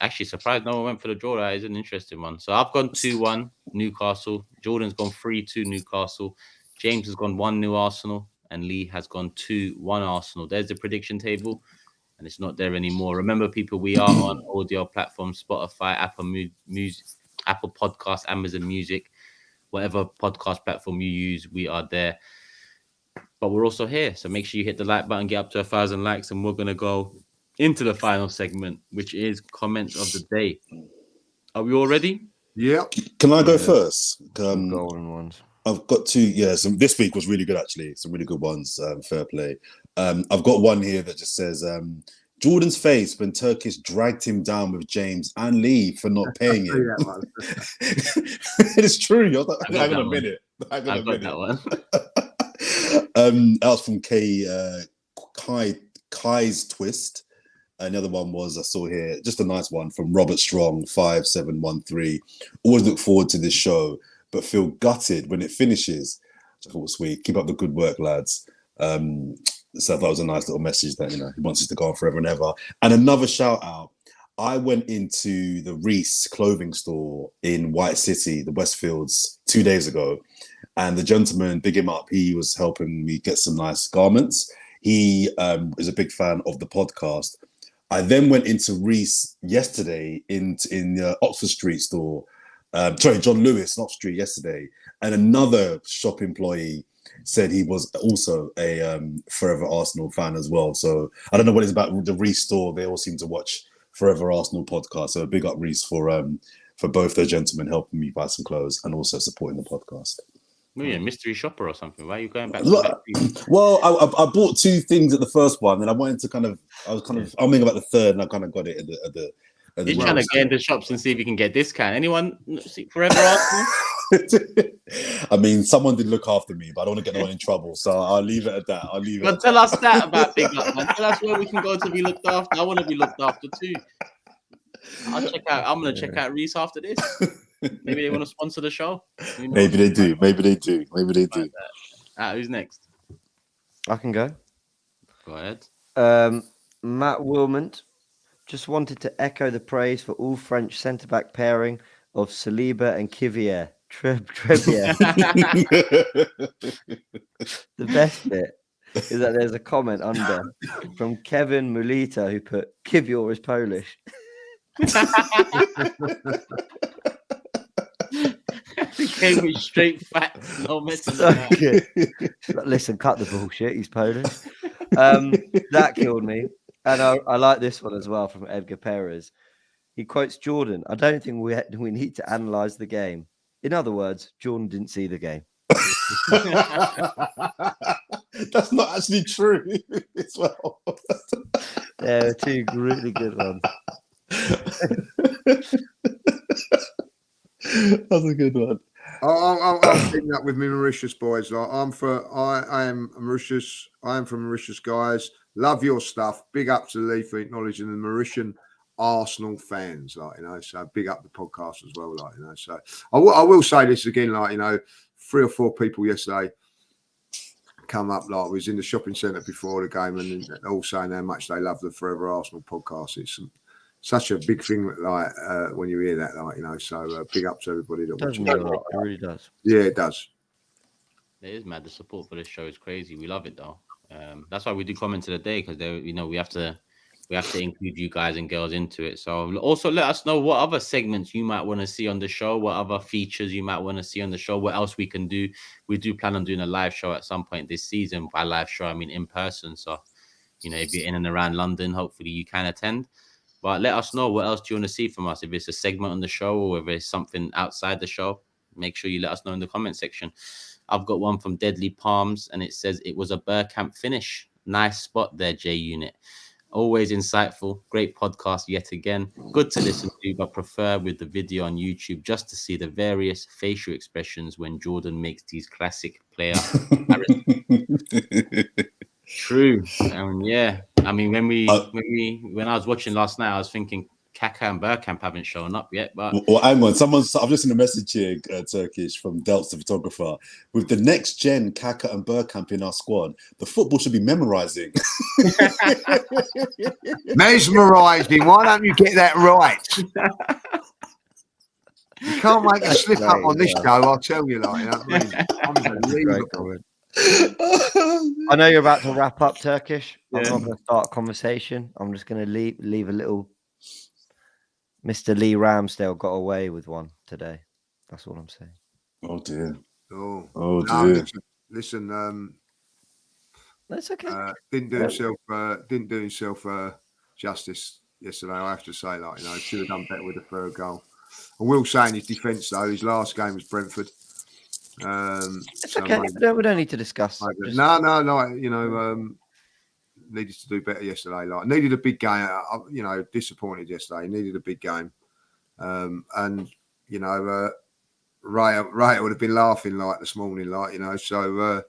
Actually, surprised no one went for the draw. That is an interesting one. So I've gone 2-1 Newcastle. Jordan's gone 3-2 Newcastle. James has gone 1-0 Arsenal, and Lee has gone 2-1 Arsenal. There's the prediction table, and it's not there anymore. Remember, people, we are on audio platforms: Spotify, Apple Music, Apple Podcasts, Amazon Music. Whatever podcast platform you use, we are there. but we're also here. So make sure you hit the like button, get up to 1,000 likes, and we're going to go into the final segment, which is comments of the day. Are we all ready?
Yeah.
Can I go first?
Golden ones.
I've got two. Yeah, this week was really good, actually. Some really good ones. Fair play. I've got one here that just says, Jordan's face when Turkish dragged him down with James and Lee for not paying him. It's true. I was like, hang on a minute.
I got that one.
That was from Kai's Twist. Another one was I saw here, just a nice one from Robert Strong 5713. Always look forward to this show, but feel gutted when it finishes. Which I thought was sweet. Keep up the good work, lads. So that was a nice little message that, he wants us to go on forever and ever. And another shout out. I went into the Reese clothing store in White City, the Westfields, 2 days ago. And the gentleman, big him up, he was helping me get some nice garments. He is a big fan of the podcast. I then went into Reese yesterday in the Oxford Street store. John Lewis, Oxford Street yesterday. And another shop employee said he was also a Forever Arsenal fan as well. So I don't know what it's about the Reese store. They all seem to watch Forever Arsenal podcast. So big up Reese for both those gentlemen helping me buy some clothes and also supporting the podcast.
Maybe a mystery shopper or something. Why are you going back?
Well, I bought two things at the first one, and I wanted to I was umming about the third, and I kind of got it at the
You're trying to get into shops and see if you can get discount. Anyone see Forever Arsenal?
I mean, someone did look after me, but I don't want to get no one in trouble, so I'll leave it at that.
Well, tell us that about Big Up, man. Tell us where we can go to be looked after. I want to be looked after too. I'm going to check out Reese after this. Maybe they want to sponsor the show.
Maybe they do.
Who's next?
I can go.
Go ahead.
Matt Wilmont just wanted to echo the praise for all French centre-back pairing of Saliba and Kivier. Trebier. The best bit is that there's a comment under from Kevin Mulita who put Kivior is Polish. He
came with straight facts, no messing around.
Listen, cut the bullshit. He's Polish. That killed me. And I like this one as well from Edgar Perez. He quotes Jordan. I don't think we need to analyze the game. In other words, Jordan didn't see the game.
That's not actually true as well.
Yeah, two really good ones.
That's a good one.
I'm picking up with me Mauritius boys. I am from Mauritius, guys. Love your stuff. Big up to Lee for acknowledging the Mauritian Arsenal fans, so big up the podcast as well, so I will say this again, 3 or 4 people yesterday come up, we was in the shopping centre before the game and all saying how much they love the Forever Arsenal podcast. It's such a big thing, when you hear that, so big up to everybody that watches.
It really does.
Yeah, it does.
It is mad. The support for this show is crazy. We love it though. That's why we do comment of the day, because we have to include you guys and girls into it. So also let us know what other segments you might want to see on the show, what other features you might want to see on the show, what else we can do. We do plan on doing a live show at some point this season. By live show, I mean in person. So, if you're in and around London, hopefully you can attend. But let us know what else do you want to see from us. If it's a segment on the show or if it's something outside the show, make sure you let us know in the comment section. I've got one from Deadly Palms, and it says it was a Burkamp finish. Nice spot there, J Unit. Always insightful. Great podcast yet again. Good to listen to, but prefer with the video on YouTube just to see the various facial expressions when Jordan makes these classic player True. Yeah. I mean, when I was watching last night, I was thinking Kaka and Burkamp haven't shown up yet. But
well, hang on. I've just seen a message here, Turkish, from Delts the photographer. With the next gen Kaka and Burkamp in our squad, the football should be memorizing.
Mesmerizing. Why don't you get that right? You can't make a slip up on this show, I'll tell you. Unbelievable.
I know you're about to wrap up, Turkish. I'm not going to start a conversation. I'm just going to leave a little. Mr. Lee Ramsdale got away with one today. That's all I'm saying.
Oh dear.
Oh dear. Listen.
That's okay.
Didn't do himself justice yesterday. I have to say, should have done better with the third goal. I will say in his defence though, his last game was Brentford.
It's okay. We don't need to discuss.
No. Needed to do better yesterday. Needed a big game. Disappointed yesterday. Needed a big game. And Ray would have been laughing this morning, So,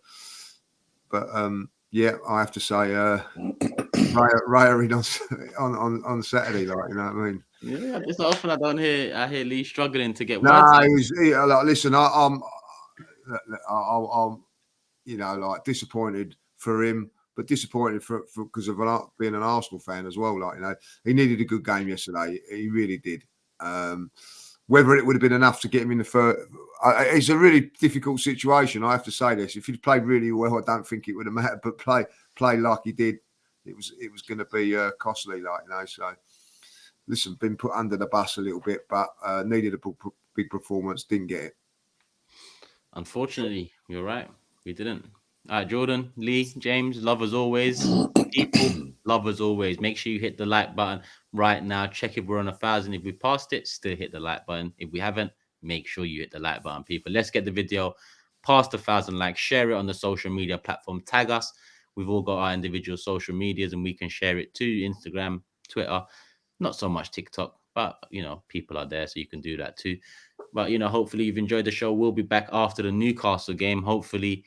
but I have to say, Ray on Saturday, you know what I mean.
Yeah, it's not often I hear Lee struggling to get
No,
words.
Listen, I'm disappointed for him, but disappointed for because of being an Arsenal fan as well. He needed a good game yesterday. He really did. Whether it would have been enough to get him in the first, it's a really difficult situation. I have to say this: if he'd played really well, I don't think it would have mattered. But play like he did, it was going to be costly. So listen, been put under the bus a little bit, but needed a big performance. Didn't get it.
Unfortunately, you're right. We didn't. All right, Jordan, Lee, James, love as always. People, love as always. Make sure you hit the like button right now. Check if we're on 1,000. If we passed it, still hit the like button. If we haven't, make sure you hit the like button, people. Let's get the video past 1,000 likes. Share it on the social media platform. Tag us. We've all got our individual social medias and we can share it to Instagram, Twitter. Not so much TikTok, but, people are there, so you can do that too. But, hopefully you've enjoyed the show. We'll be back after the Newcastle game. Hopefully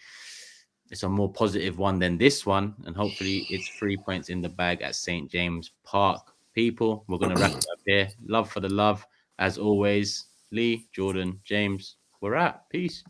it's a more positive one than this one. And hopefully it's 3 points in the bag at St. James Park. People, we're going to wrap it up here. Love for the love. As always, Lee, Jordan, James, we're out. Peace.